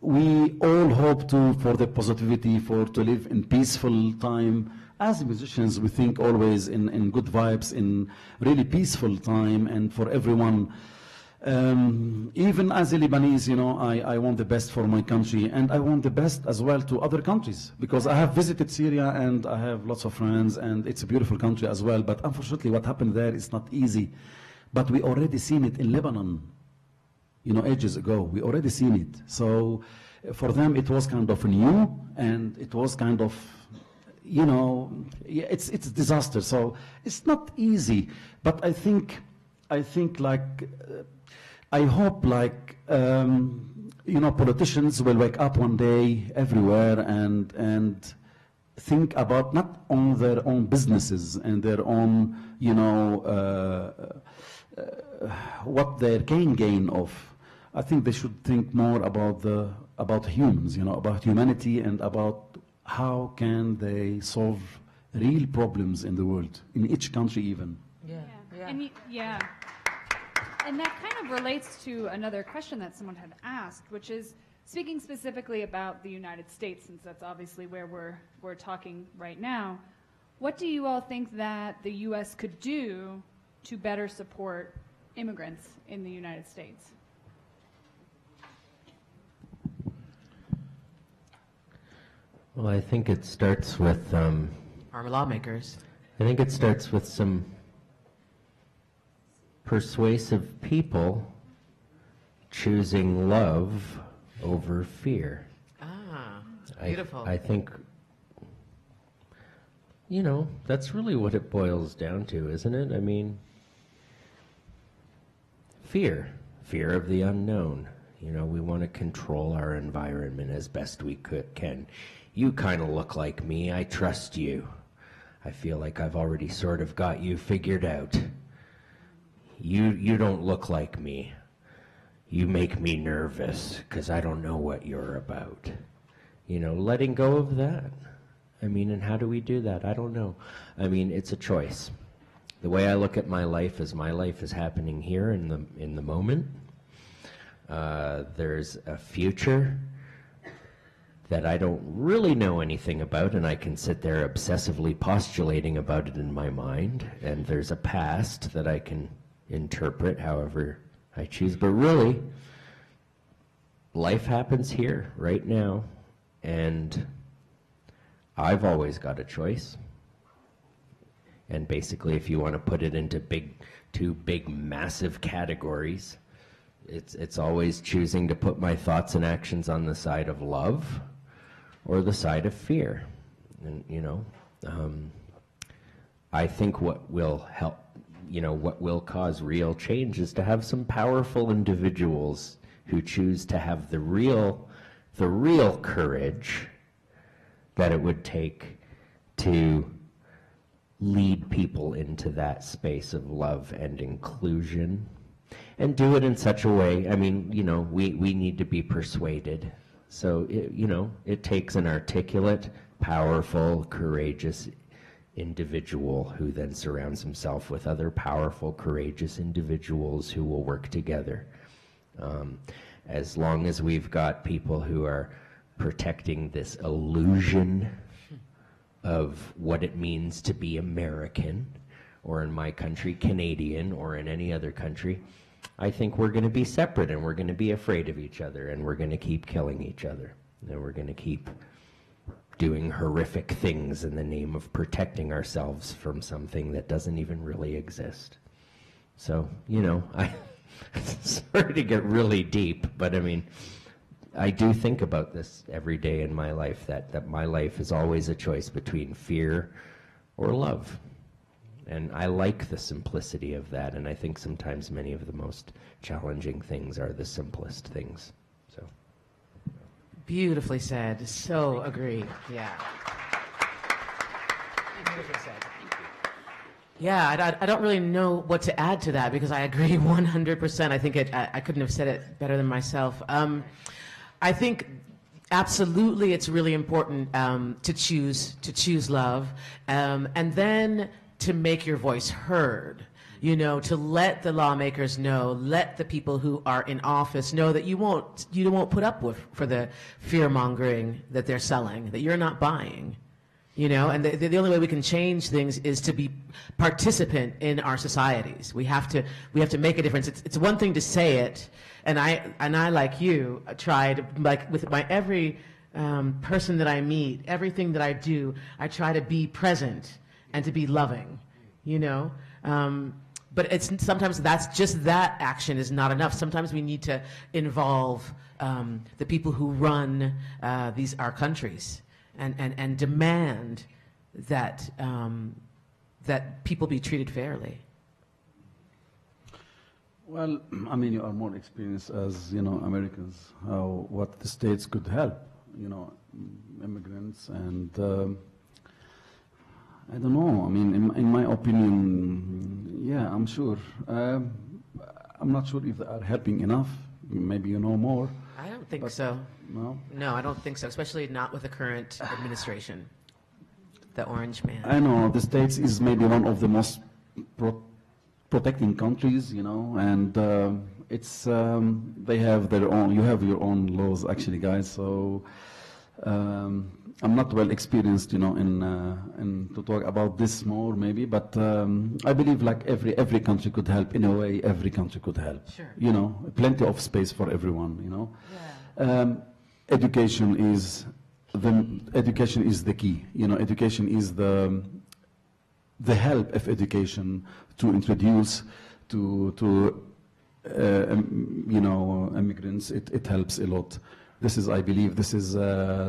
we all hope for the positivity, to live in peaceful time. As musicians, we think always in good vibes, in really peaceful time, and for everyone. Even as a Lebanese, I want the best for my country, and I want the best as well to other countries, because I have visited Syria and I have lots of friends, and it's a beautiful country as well. But unfortunately, what happened there is not easy. But we already seen it in Lebanon. Ages ago, we already seen it. So for them, it was kind of new, and it was kind of, it's a disaster. So it's not easy, but I think I hope politicians will wake up one day everywhere and think about not on their own businesses and their own, what they can gain of. I think they should think more about humans, about humanity, and about how can they solve real problems in the world, in each country even. Yeah. And that kind of relates to another question that someone had asked, which is speaking specifically about the United States, since that's obviously where we're talking right now. What do you all think that the U.S. could do to better support immigrants in the United States? Well, I think it starts with our lawmakers. I think it starts with some persuasive people choosing love over fear. Beautiful. I think, that's really what it boils down to, isn't it? Fear of the unknown. We want to control our environment as best we can. you kind of look like me. I trust you. I feel like I've already sort of got you figured out. You don't look like me. You make me nervous because I don't know what you're about. You know, letting go of that. I mean, and how do we do that? I don't know. I mean, it's a choice. The way I look at my life is happening here in the moment. There's a future that I don't really know anything about, and I can sit there obsessively postulating about it in my mind. And there's a past that I can interpret however I choose. But really, life happens here, right now, and I've always got a choice. And basically, if you want to put it into two big, massive categories, it's always choosing to put my thoughts and actions on the side of love or the side of fear. And, you know, I think what will help, you know, what will cause real change is to have some powerful individuals who choose to have the real courage that it would take to lead people into that space of love and inclusion, and do it in such a way. I mean, you know, we need to be persuaded. So, you know, it takes an articulate, powerful, courageous individual who then surrounds himself with other powerful, courageous individuals who will work together. As long as we've got people who are protecting this illusion of what it means to be American, or in my country, Canadian, or in any other country, I think we're going to be separate, and we're going to be afraid of each other, and we're going to keep killing each other, and we're going to keep doing horrific things in the name of protecting ourselves from something that doesn't even really exist. So, you know, sorry to get really deep, but I mean, I do think about this every day in my life, that my life is always a choice between fear or love. And I like the simplicity of that, and I think sometimes many of the most challenging things are the simplest things. So, Beautifully said. So agree. Yeah. Beautifully said. Yeah, I don't really know what to add to that, because I agree 100%. I think I couldn't have said it better than myself. I think absolutely it's really important to choose love, and then to make your voice heard. You know, to let the lawmakers know, let the people who are in office know that you won't put up with for the fear mongering that they're selling, that you're not buying. You know, and the only way we can change things is to be participant in our societies. We have to make a difference. It's one thing to say it, and I like you try to, like, with my every person that I meet, everything that I do, I try to be present and to be loving. You know, but sometimes that action is not enough. Sometimes we need to involve the people who run our countries. And demand that that people be treated fairly. Well, I mean, you are more experienced as, you know, Americans, what the states could help, you know, immigrants, and I don't know. I mean, in my opinion, yeah, I'm sure. I'm not sure if they are helping enough. Maybe you know more. I don't think so. No? No, I don't think so, especially not with the current administration, the orange man. I know the States is maybe one of the most protecting countries, you know, and it's they have their own. You have your own laws, actually, guys. So I'm not well experienced, you know, in to talk about this more, maybe. But I believe like every country could help in a way. Every country could help. Sure. You know, plenty of space for everyone. You know. Yeah. Education is the key. You know, education is the help of education to introduce to you know, immigrants. It helps a lot. This is, I believe, this is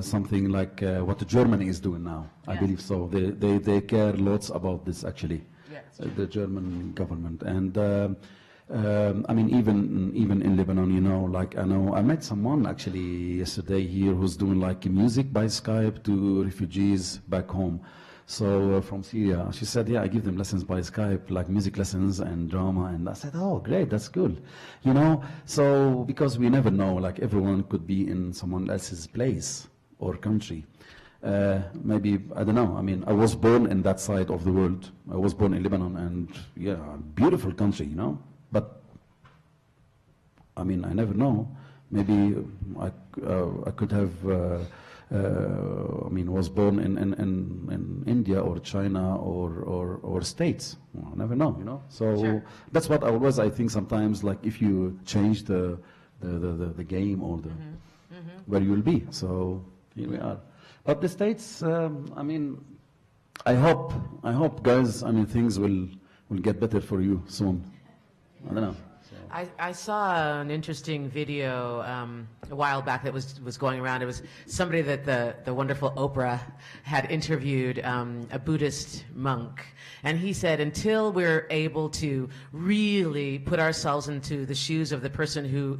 something like what Germany is doing now. I believe so. They care lots about this, actually. Yeah, The German government, and I mean, even in Lebanon, you know, like I met someone actually yesterday here who's doing like music by Skype to refugees back home. So from Syria, she said, yeah, I give them lessons by Skype, like music lessons and drama. And I said, oh, great, that's good. You know, so because we never know, like everyone could be in someone else's place or country. Maybe, I don't know, I mean, I was born in that side of the world. I was born in Lebanon, and yeah, beautiful country, you know. But, I mean, I never know. Maybe I could have, I mean, was born in India or China or States. Well, I never know, you know. So Sure. that's what I think sometimes, like if you change the game or the where you will be. So here we are. But the States, I mean, I hope, guys, I mean, things will get better for you soon. I don't know. I saw an interesting video a while back that was going around. It was somebody that the wonderful Oprah had interviewed, a Buddhist monk. And he said, until we're able to really put ourselves into the shoes of the person who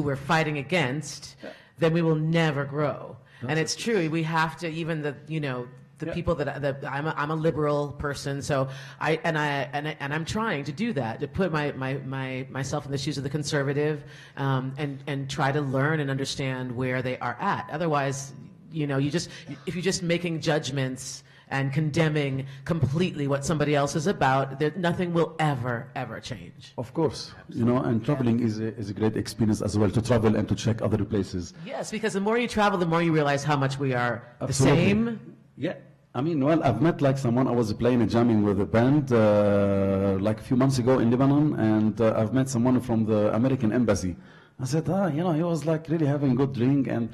we're fighting against, then we will never grow. And it's true. We have to, even the people that I'm a liberal person, so I'm trying to do that, to put myself in the shoes of the conservative, and try to learn and understand where they are at. Otherwise, if you're just making judgments and condemning completely what somebody else is about, nothing will ever change. Of course, and traveling is a great experience as well, to travel and to check other places. Yes, because the more you travel, the more you realize how much we are Absolutely. the same. Yeah, I mean, well, I've met like someone, I was playing and jamming with a band like a few months ago in Lebanon, and I've met someone from the American embassy. I said, he was like really having a good drink, and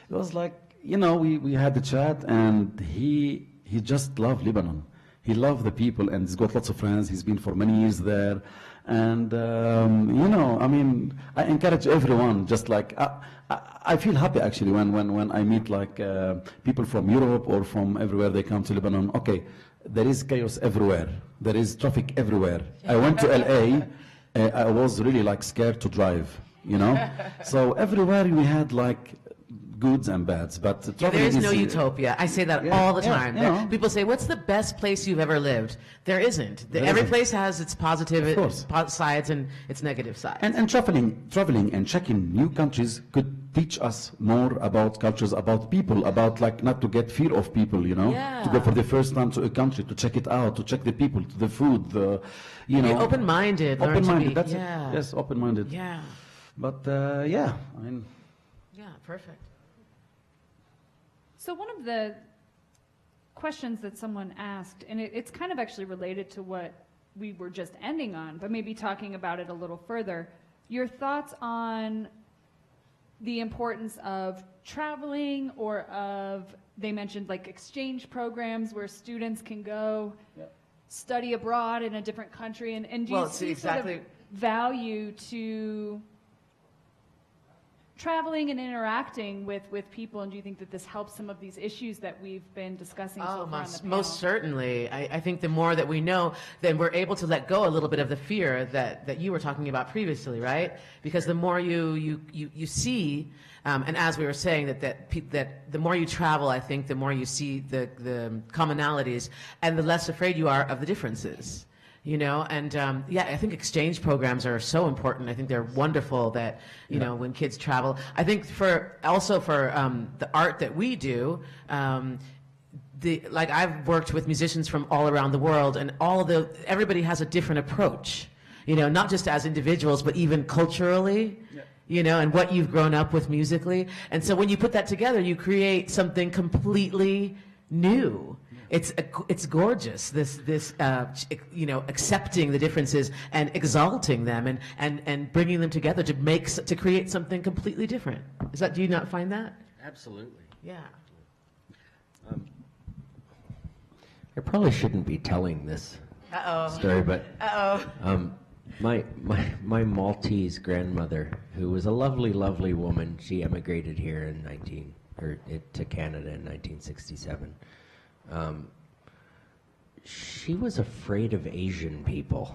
it was like, we had the chat, and he just loved Lebanon. He loved the people, and he's got lots of friends. He's been for many years there. And, I mean, I encourage everyone, just like, I feel happy actually when I meet like people from Europe or from everywhere they come to Lebanon. Okay, there is chaos everywhere. There is traffic everywhere. I went to LA, I was really like scared to drive, So everywhere we had like goods and bads, but there is no utopia. I say that all the time. People say, what's the best place you've ever lived? There isn't. Every place has its positive sides and its negative sides. And traveling and checking new countries could teach us more about cultures, about people, about like not to get fear of people, to go for the first time to a country, to check it out, to check the people, to the food, Be open-minded. Open-minded, that's it. Yes, open-minded. Yeah. But I mean. Yeah, perfect. So one of the questions that someone asked, and it's kind of actually related to what we were just ending on, but maybe talking about it a little further, your thoughts on the importance of traveling, or they mentioned like exchange programs where students can go study abroad in a different country, and do you see sort of value to traveling and interacting with people, and do you think that this helps some of these issues that we've been discussing so far on the panel? Most certainly. I think the more that we know, then we're able to let go a little bit of the fear that you were talking about previously, right? Because the more you see, and as we were saying, that the more you travel, I think the more you see the commonalities, and the less afraid you are of the differences. I think exchange programs are so important. I think they're wonderful that, when kids travel. I think for the art that we do, I've worked with musicians from all around the world, and everybody has a different approach, not just as individuals, but even culturally. And what you've grown up with musically. And so when you put that together, you create something completely new. It's gorgeous, this accepting the differences and exalting them and bringing them together to create something completely different. Do you not find that? Absolutely. Yeah. I probably shouldn't be telling this story, but my Maltese grandmother, who was a lovely, lovely woman, she emigrated here to Canada in 1967. She was afraid of Asian people.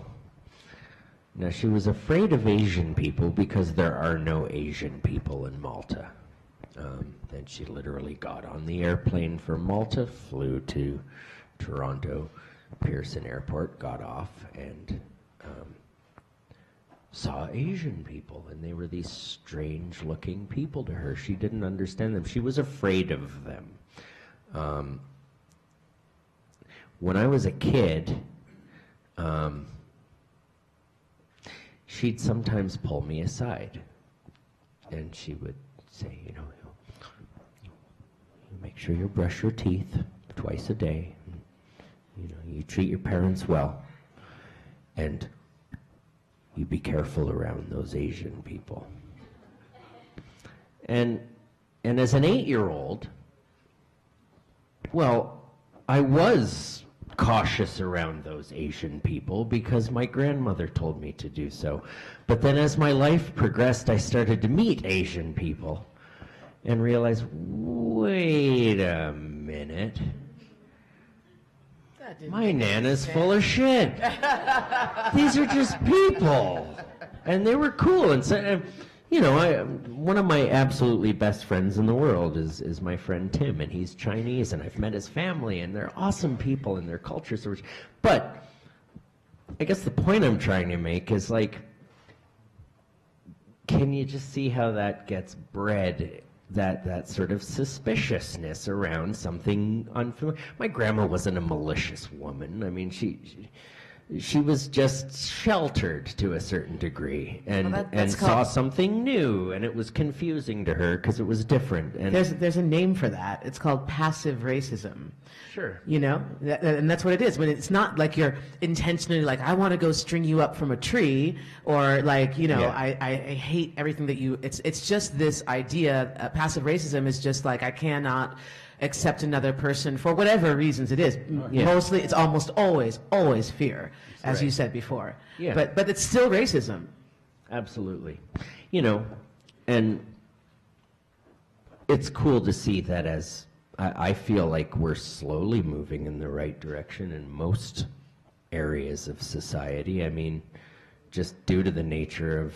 Now, she was afraid of Asian people because there are no Asian people in Malta. And she literally got on the airplane from Malta, flew to Toronto Pearson Airport, got off, and saw Asian people. And they were these strange-looking people to her. She didn't understand them. She was afraid of them. When I was a kid, she'd sometimes pull me aside, and she would say, you make sure you brush your teeth twice a day. You treat your parents well, and you be careful around those Asian people. And as an 8-year-old, well, I was cautious around those Asian people because my grandmother told me to do so. But then as my life progressed, I started to meet Asian people and realized, wait a minute, my Nana's full of shit. These are just people. And they were cool. And so, one of my absolutely best friends in the world is my friend Tim, and he's Chinese, and I've met his family, and they're awesome people, and their culture's so rich. But I guess the point I'm trying to make is, like, can you just see how that gets bred, that sort of suspiciousness around something unfamiliar? My grandma wasn't a malicious woman. I mean, she was just sheltered to a certain degree, and saw something new, and it was confusing to her because it was different. And there's a name for that. It's called passive racism. Sure. And that's what it is. When it's not like you're intentionally like, I want to go string you up from a tree, or like, I hate everything that you. It's just this idea. Passive racism is just like, I cannot accept another person for whatever reasons it is. Yeah. Mostly, it's almost always fear, as right. you said before. Yeah. But it's still racism. Absolutely. And it's cool to see that as I feel like we're slowly moving in the right direction in most areas of society. I mean, just due to the nature of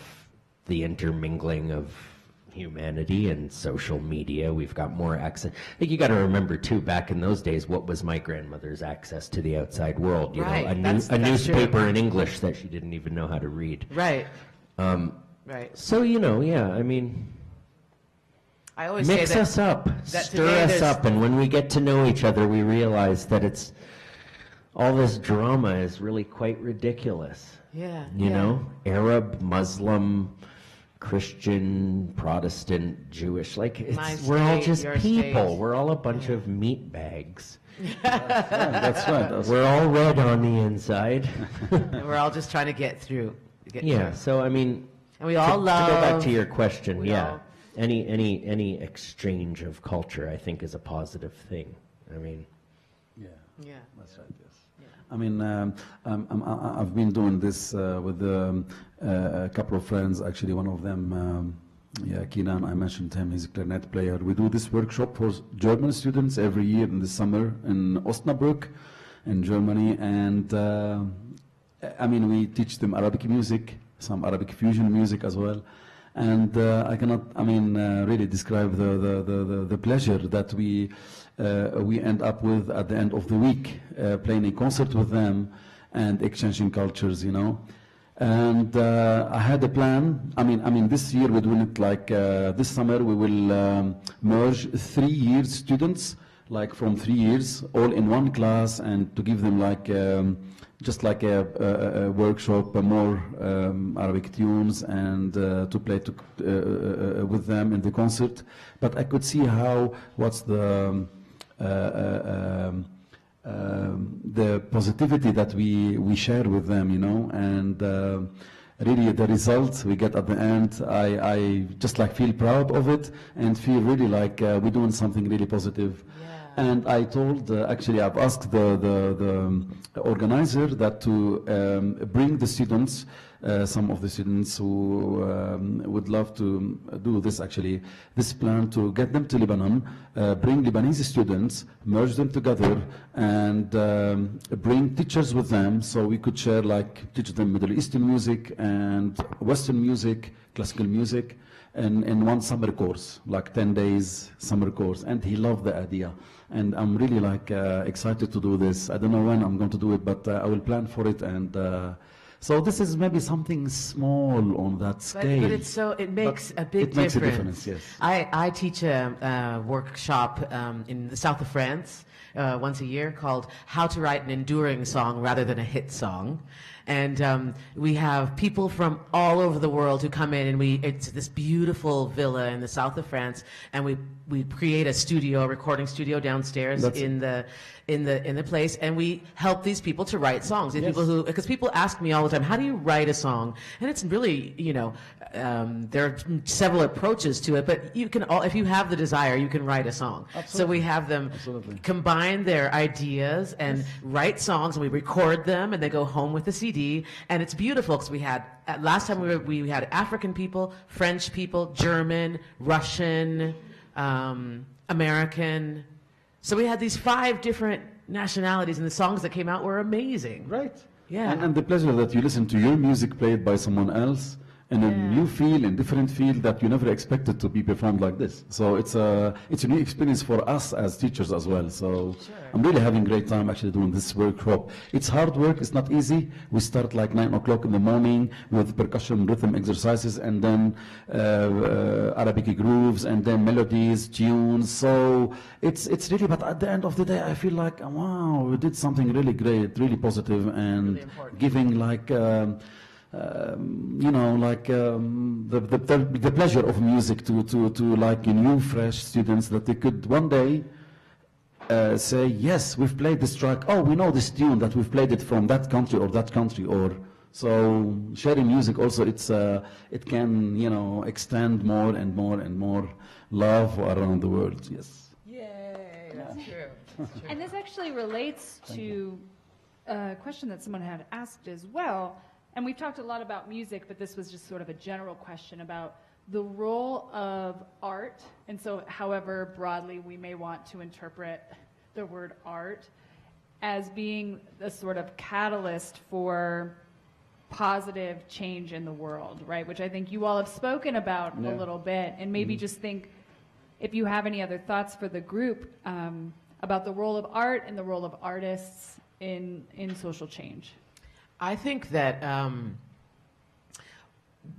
the intermingling of humanity and social media, we've got more access. Like, you got to remember too, back in those days, what was my grandmother's access to the outside world? Right. A newspaper in English that she didn't even know how to read. Right. Right. So I mean, I always mix say that, us up, that stir today us there's- up, and when we get to know each other, we realize that it's all this drama is really quite ridiculous. Yeah. Arab, Muslim, Christian, Protestant, Jewish, like we're all state, just your people. state. We're all a bunch of meat bags. That's right. We're all red on the inside. And we're all just trying to get through. Yeah. So I mean, And we all to love. go back to your question, we yeah. all- Any exchange of culture, I think, is a positive thing. I mean, Yeah. Yeah. That's right, yes. I mean, I've been doing this with a couple of friends. Actually, one of them, Keenan, I mentioned him, he's a clarinet player. We do this workshop for German students every year in the summer in Osnabrück in Germany. And I mean, we teach them Arabic music, some Arabic fusion music as well. And I cannot, really describe the pleasure that we end up with at the end of the week, playing a concert with them and exchanging cultures, And I had a plan. I mean, this year we're doing it like this summer. We will merge 3 years students, like from 3 years, all in one class, and to give them like just like a workshop, more Arabic tunes, and to play with them in the concert. But I could see what's the positivity that we share with them, and really the results we get at the end, I just like feel proud of it and feel really like we're doing something really positive. Yeah. And I told, actually, I've asked the organizer that to bring the students, some of the students who would love to do this, actually, this plan to get them to Lebanon, bring Lebanese students, merge them together, and bring teachers with them so we could share, like, teach them Middle Eastern music and Western music, classical music, in one summer course, like 10 days summer course. And he loved the idea. And I'm really like excited to do this. I don't know when I'm going to do it, but I will plan for it. And so this is maybe something small on that scale. But it's so, it makes a big it makes difference. A difference, yes. I teach a workshop in the south of France once a year called How to Write an Enduring Song Rather Than a Hit Song. And we have people from all over the world who come in, and it's this beautiful villa in the south of France, and we create a studio, a recording studio downstairs in the place, and we help these people to write songs. These people who, because people ask me all the time, how do you write a song? And it's really, there are several approaches to it, but you can if you have the desire, you can write a song. Absolutely. So we have them combine their ideas and write songs, and we record them, and they go home with the CD. And it's beautiful because we had last time we had African people, French people, German, Russian, American. So we had these 5 different nationalities, and the songs that came out were amazing. Right. Yeah. And the pleasure that you listen to your music played by someone else in a new field, in different field that you never expected to be performed like this. So it's a new experience for us as teachers as well. So I'm really having a great time actually doing this workshop. It's hard work, it's not easy. We start like 9 o'clock in the morning with percussion rhythm exercises, and then Arabic grooves, and then melodies, tunes. So it's really, but at the end of the day, I feel like, wow, we did something really great, really positive, and really giving like, the pleasure of music to like new fresh students, that they could one day say, yes, we've played this track, oh, we know this tune, that we've played it from that country or that country. Or so sharing music also, it can extend more and more and more love around the world. Yes. Yay, that's true. And this actually relates to a question that someone had asked as well. And we've talked a lot about music, but this was just sort of a general question about the role of art. And so however broadly we may want to interpret the word art as being a sort of catalyst for positive change in the world, right? Which I think you all have spoken about a little bit. And maybe just think if you have any other thoughts for the group about the role of art and the role of artists in social change. I think that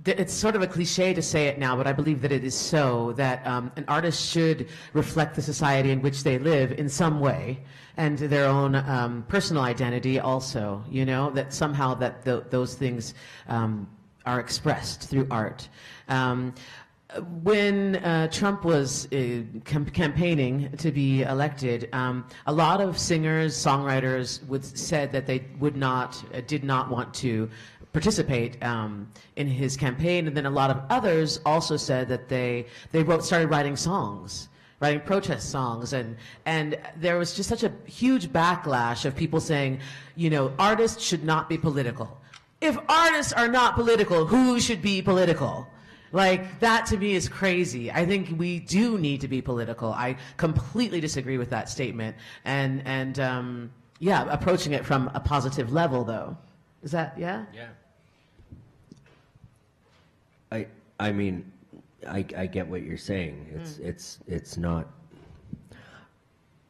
it's sort of a cliche to say it now, but I believe that it is so, that an artist should reflect the society in which they live in some way, and their own personal identity also, that somehow those things are expressed through art. When Trump was campaigning to be elected, a lot of singers, songwriters said that they did not want to participate in his campaign, and then a lot of others also said that they started writing songs, writing protest songs, and there was just such a huge backlash of people saying, artists should not be political. If artists are not political, who should be political? Like, that to me is crazy. I think we do need to be political. I completely disagree with that statement. And approaching it from a positive level, though. Is that, yeah? Yeah. I mean, I get what you're saying. It's not,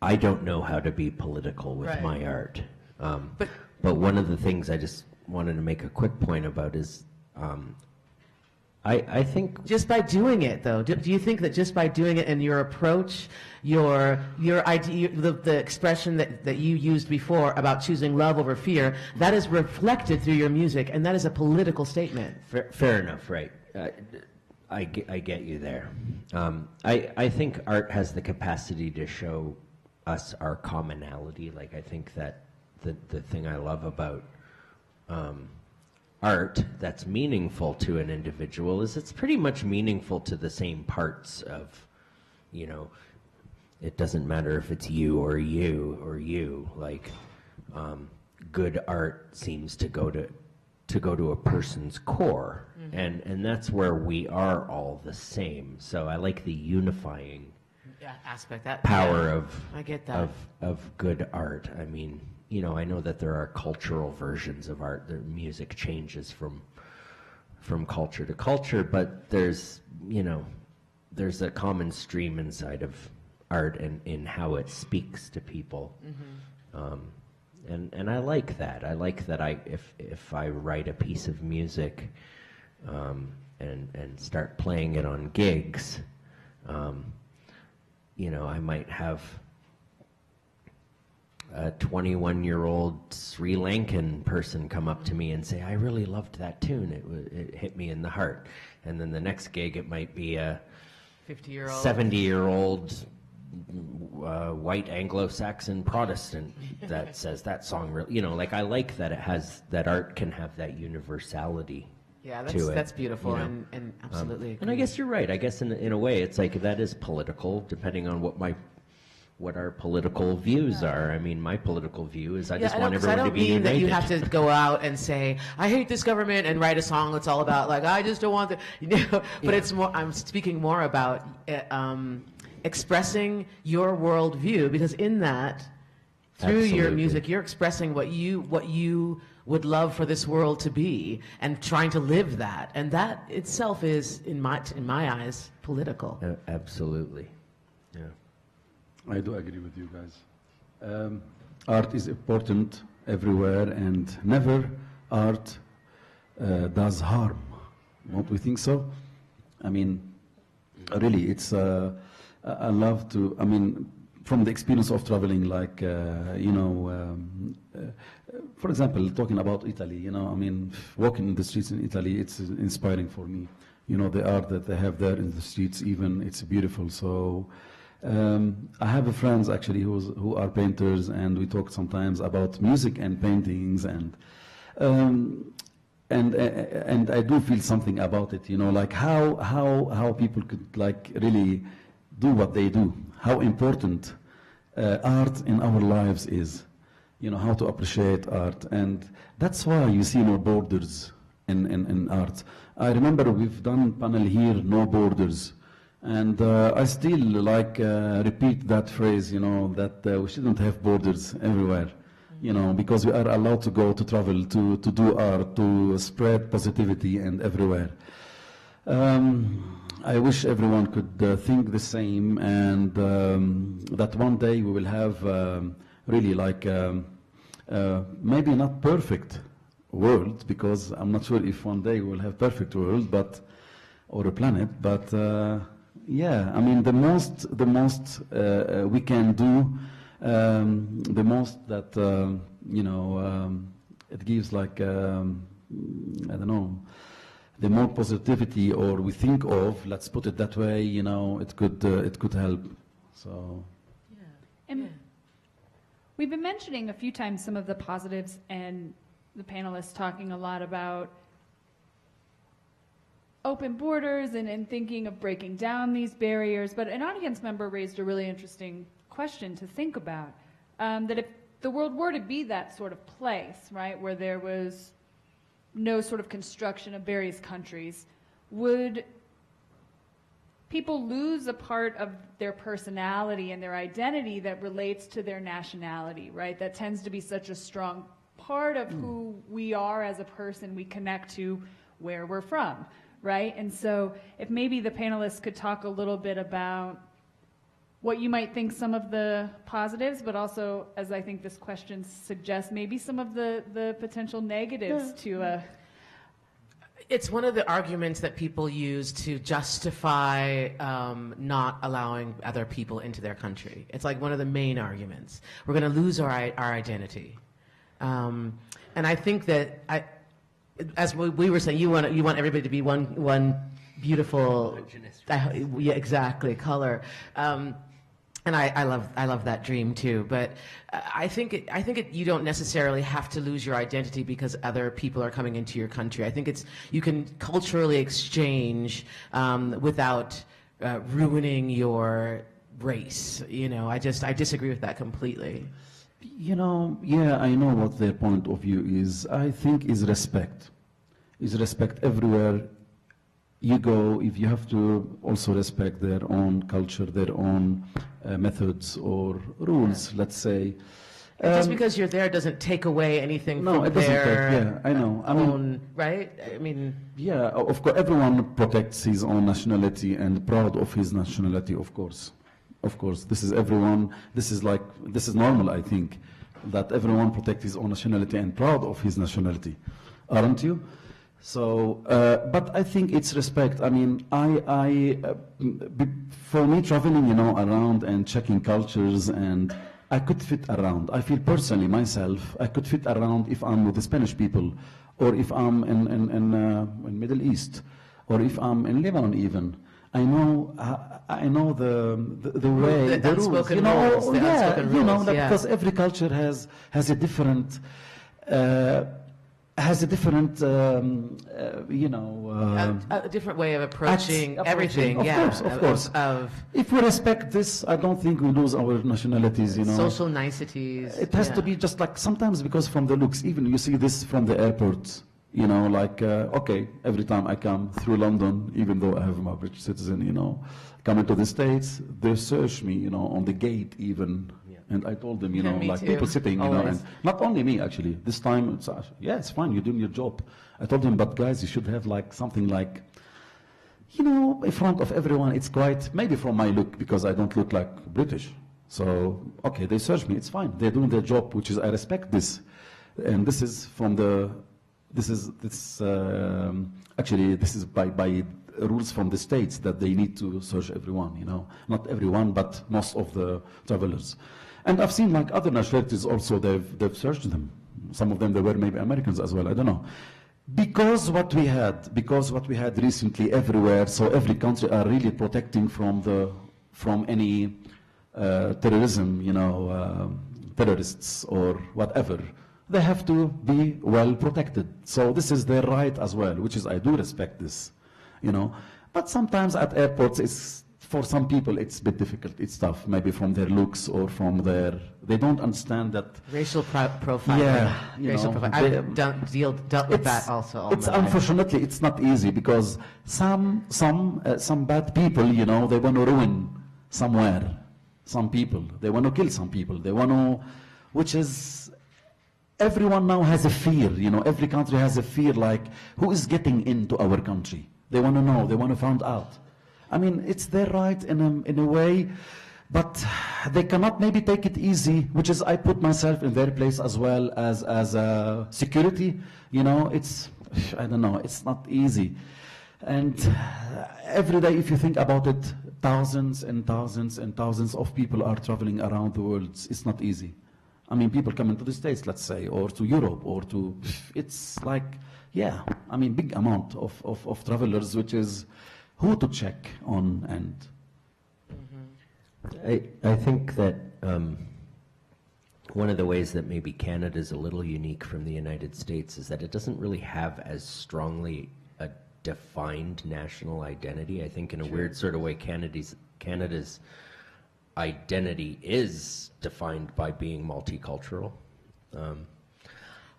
I don't know how to be political with my art. But one of the things I just wanted to make a quick point about is, I think just by doing it, though, do you think that just by doing it and your approach, your idea, the expression that you used before about choosing love over fear, that is reflected through your music, and that is a political statement? Fair enough, right? I get you there. I think art has the capacity to show us our commonality. Like, I think that the thing I love about art that's meaningful to an individual is it's pretty much meaningful to the same parts of, it doesn't matter if it's you or you or you. Like, good art seems to go to a person's core, and that's where we are all the same. So I like the unifying aspect, that power yeah, of I get that. of good art. I mean, you know, I know that there are cultural versions of art. The music changes from culture to culture, but there's, you know, there's a common stream inside of art and in how it speaks to people. And I like that. I like that if I write a piece of music and start playing it on gigs, you know, I might have a 21-year-old Sri Lankan person come up to me and say, I really loved that tune. It hit me in the heart. And then the next gig, it might be a 50-year-old, 70-year-old white Anglo-Saxon Protestant that says that song really, you know, like I like that it has, that art can have that universality. Yeah, to it, that's beautiful, you know? and absolutely. And I guess you're right. I guess in a way, it's like that is political, depending on what our political views are. I mean, my political view is I just want everyone to be united. I don't mean that you have to go out and say, I hate this government, and write a song that's all about, like, I just don't want the, you know, but it's more, I'm speaking more about expressing your worldview, because in that, through your music, you're expressing what you would love for this world to be, and trying to live that, and that itself is, in my eyes, political. Absolutely, yeah. I do agree with you guys. Art is important everywhere, and never art does harm. Don't we think so? I mean, really, it's. I love to. I mean, from the experience of traveling, like you know, for example, talking about Italy. You know, I mean, walking in the streets in Italy, it's inspiring for me. You know, the art that they have there in the streets, even it's beautiful. So. I have friends actually who are painters, and we talk sometimes about music and paintings, and I do feel something about it, you know, like how people could like really do what they do, how important art in our lives is, you know, how to appreciate art, and that's why you see no borders in art. I remember we've done panel here, no borders. And I still like repeat that phrase, you know, that we shouldn't have borders everywhere, you know, because we are allowed to go to travel, to do art, to spread positivity and everywhere. I wish everyone could think the same, and that one day we will have really like maybe not perfect world, because I'm not sure if one day we will have perfect world, but or a planet, but. Yeah, I mean, the most we can do, the most that you know, it gives like I don't know, the more positivity, or we think of, let's put it that way, you know, it could help. So. Yeah. And we've been mentioning a few times some of the positives, and the panelists talking a lot about open borders and thinking of breaking down these barriers. But an audience member raised a really interesting question to think about, that if the world were to be that sort of place, right, where there was no sort of construction of various countries, would people lose a part of their personality and their identity that relates to their nationality, right? That tends to be such a strong part of who we are as a person. We connect to where we're from. Right? And so if maybe the panelists could talk a little bit about what you might think some of the positives, but also, as I think this question suggests, maybe some of the potential negatives to It's one of the arguments that people use to justify not allowing other people into their country. It's like one of the main arguments. We're going to lose our identity. And I think that as we were saying, you want everybody to be one beautiful, yeah, exactly, color, and I love that dream too. But I think you don't necessarily have to lose your identity because other people are coming into your country. I think you can culturally exchange without ruining race. You know, I disagree with that completely. You know, yeah, I know what their point of view is. I think is respect. Is respect everywhere you go. If you have to also respect their own culture, their own methods or rules, let's say. And just because you're there doesn't take away anything No, from it doesn't their take, yeah, I know. I mean, own, right? I mean, yeah, of course, everyone protects his own nationality and proud of his nationality, of course. Of course, this is everyone, this is normal, I think, that everyone protects his own nationality and proud of his nationality, aren't you? So, but I think it's respect. I mean, for me, traveling, you know, around and checking cultures, and I could fit around. I feel personally, myself, I could fit around if I'm with the Spanish people, or if I'm in Middle East, or if I'm in Lebanon even. I know the way, the rules, you know, rules, the unspoken you know, rules, like, yeah. because every culture has a different, you know, a different way of approaching everything. Of Yeah, course, of course. If we respect this, I don't think we lose our nationalities, you know. Social niceties. It has to be just like, sometimes because from the looks, even you see this from the airport, you know, like, okay, every time I come through London, even though I have my British citizen, you know, coming to the States, they search me, you know, on the gate even. And I told them, you know, Me like too. people sitting, you know, Always. and not only me actually. This time, it's fine, you're doing your job. I told them, but guys, you should have like something like, you know, in front of everyone. It's quite, maybe from my look, because I don't look like British. So, okay, they search me, it's fine. They're doing their job, which is, I respect this. And this is from the, actually, this is by rules from the States that they need to search everyone, you know. Not everyone, but most of the travelers. And I've seen like other nationalities also, they've searched them. Some of them, they were maybe Americans as well, I don't know. Because what we had recently everywhere, so every country are really protecting from any terrorism, you know, terrorists or whatever. They have to be well protected. So this is their right as well, which is, I do respect this, you know. But sometimes at airports, it's, for some people, it's a bit difficult. It's tough, maybe from their looks or from their, they don't understand that. Racial profiling. Yeah, Racial profiling. I've dealt with that also. It's unfortunately, it's not easy because some bad people, you know, they want to ruin somewhere. Some people, they want to kill some people. They want to, which is, everyone now has a fear, you know, every country has a fear, like, who is getting into our country? They want to know, they want to find out. I mean, it's their right in a way, but they cannot maybe take it easy, which is, I put myself in their place as well as security, you know, it's, I don't know, it's not easy. And every day, if you think about it, thousands and thousands and thousands of people are traveling around the world. It's not easy. I mean, people coming to the States, let's say, or to Europe, or to, it's like, yeah, I mean, big amount of travelers, which is who to check on. And I think that one of the ways that maybe Canada is a little unique from the United States is that it doesn't really have as strongly a defined national identity. I think in a weird sort of way, Canada's identity is defined by being multicultural.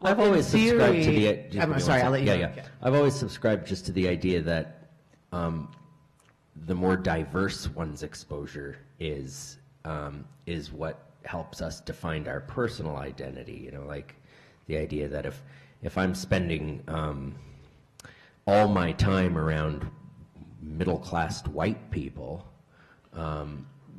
I've always subscribed to the. I'm sorry, I'll let you know. Yeah. I've always subscribed just to the idea that the more diverse one's exposure is what helps us define our personal identity. You know, like the idea that if I'm spending all my time around middle-class white people,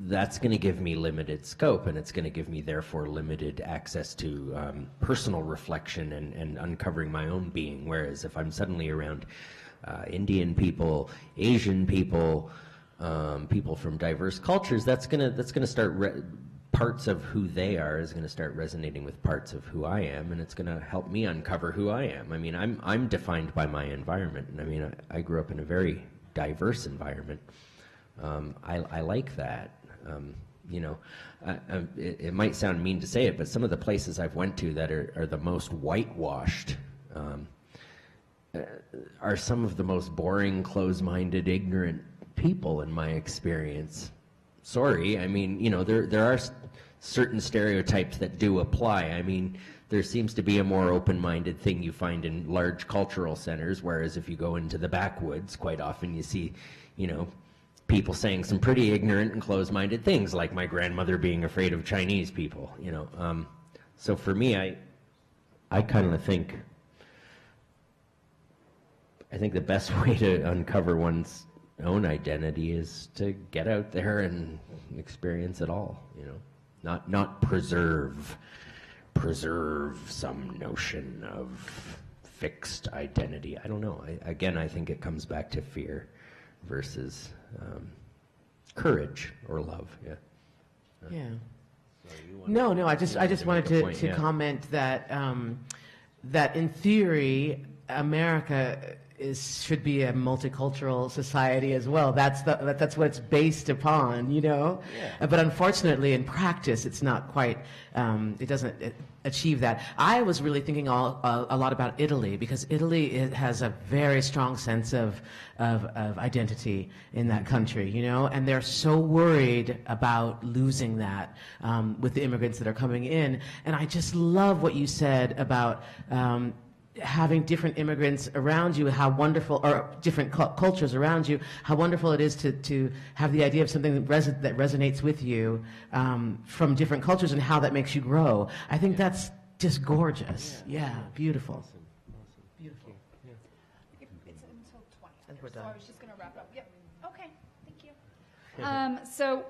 that's going to give me limited scope, and it's going to give me, therefore, limited access to personal reflection and uncovering my own being. Whereas if I'm suddenly around Indian people, Asian people, people from diverse cultures, that's going to start parts of who they are is going to start resonating with parts of who I am, and it's going to help me uncover who I am. I mean, I'm defined by my environment, and I mean, I grew up in a very diverse environment. I like that. You know, it might sound mean to say it, but some of the places I've went to that are the most whitewashed are some of the most boring, closed-minded, ignorant people in my experience. sorry. I mean, there are certain stereotypes that do apply. I mean, there seems to be a more open-minded thing you find in large cultural centers, whereas if you go into the backwoods, quite often you see, people saying some pretty ignorant and closed-minded things, like my grandmother being afraid of Chinese people, So for me, I kind of think the best way to uncover one's own identity is to get out there and experience it all, not preserve some notion of fixed identity. I don't know. I think it comes back to fear versus courage or love. Yeah. Yeah. No. I just wanted to comment that that in theory, America should be a multicultural society as well. That's what it's based upon, Yeah. But unfortunately, in practice, it's not quite. It doesn't achieve that. I was really thinking a lot about Italy, because Italy has a very strong sense of identity in that country, and they're so worried about losing that with the immigrants that are coming in. And I just love what you said about having different immigrants around you, how wonderful, or different cultures around you, how wonderful it is to have the idea of something that resonates with you from different cultures, and how that makes you grow. I think that's just gorgeous. Yeah, beautiful. Beautiful. It's until 20. And we're So done. I was just going to wrap up. Yep. Okay. Thank you. So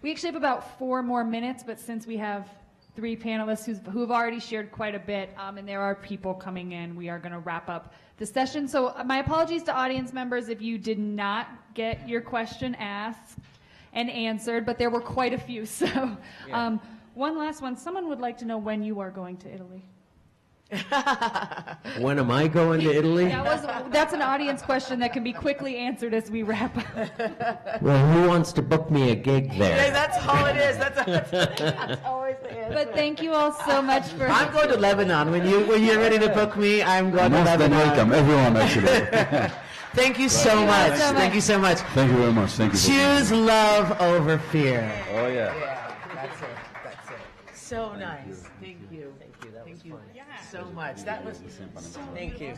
we actually have about 4 more minutes, but since we have 3 panelists who have already shared quite a bit, and there are people coming in, we are going to wrap up the session. So my apologies to audience members if you did not get your question asked and answered, but there were quite a few. So one last one. Someone would like to know when you are going to Italy. When am I going to Italy? That's an audience question that can be quickly answered as we wrap up. Well, who wants to book me a gig there? Yeah, that's all it is. That's always the answer. But thank you all so much for. I'm going to Lebanon. When you're ready to book me, I'm going to Most than Lebanon. welcome, everyone actually. Thank you so much. Thank you so much. Thank you very much. Thank you. Choose love over fear. Oh yeah. Yeah, that's it. That's it. So nice. Thank you. Thank you. That was fun. So much. That was. Thank you.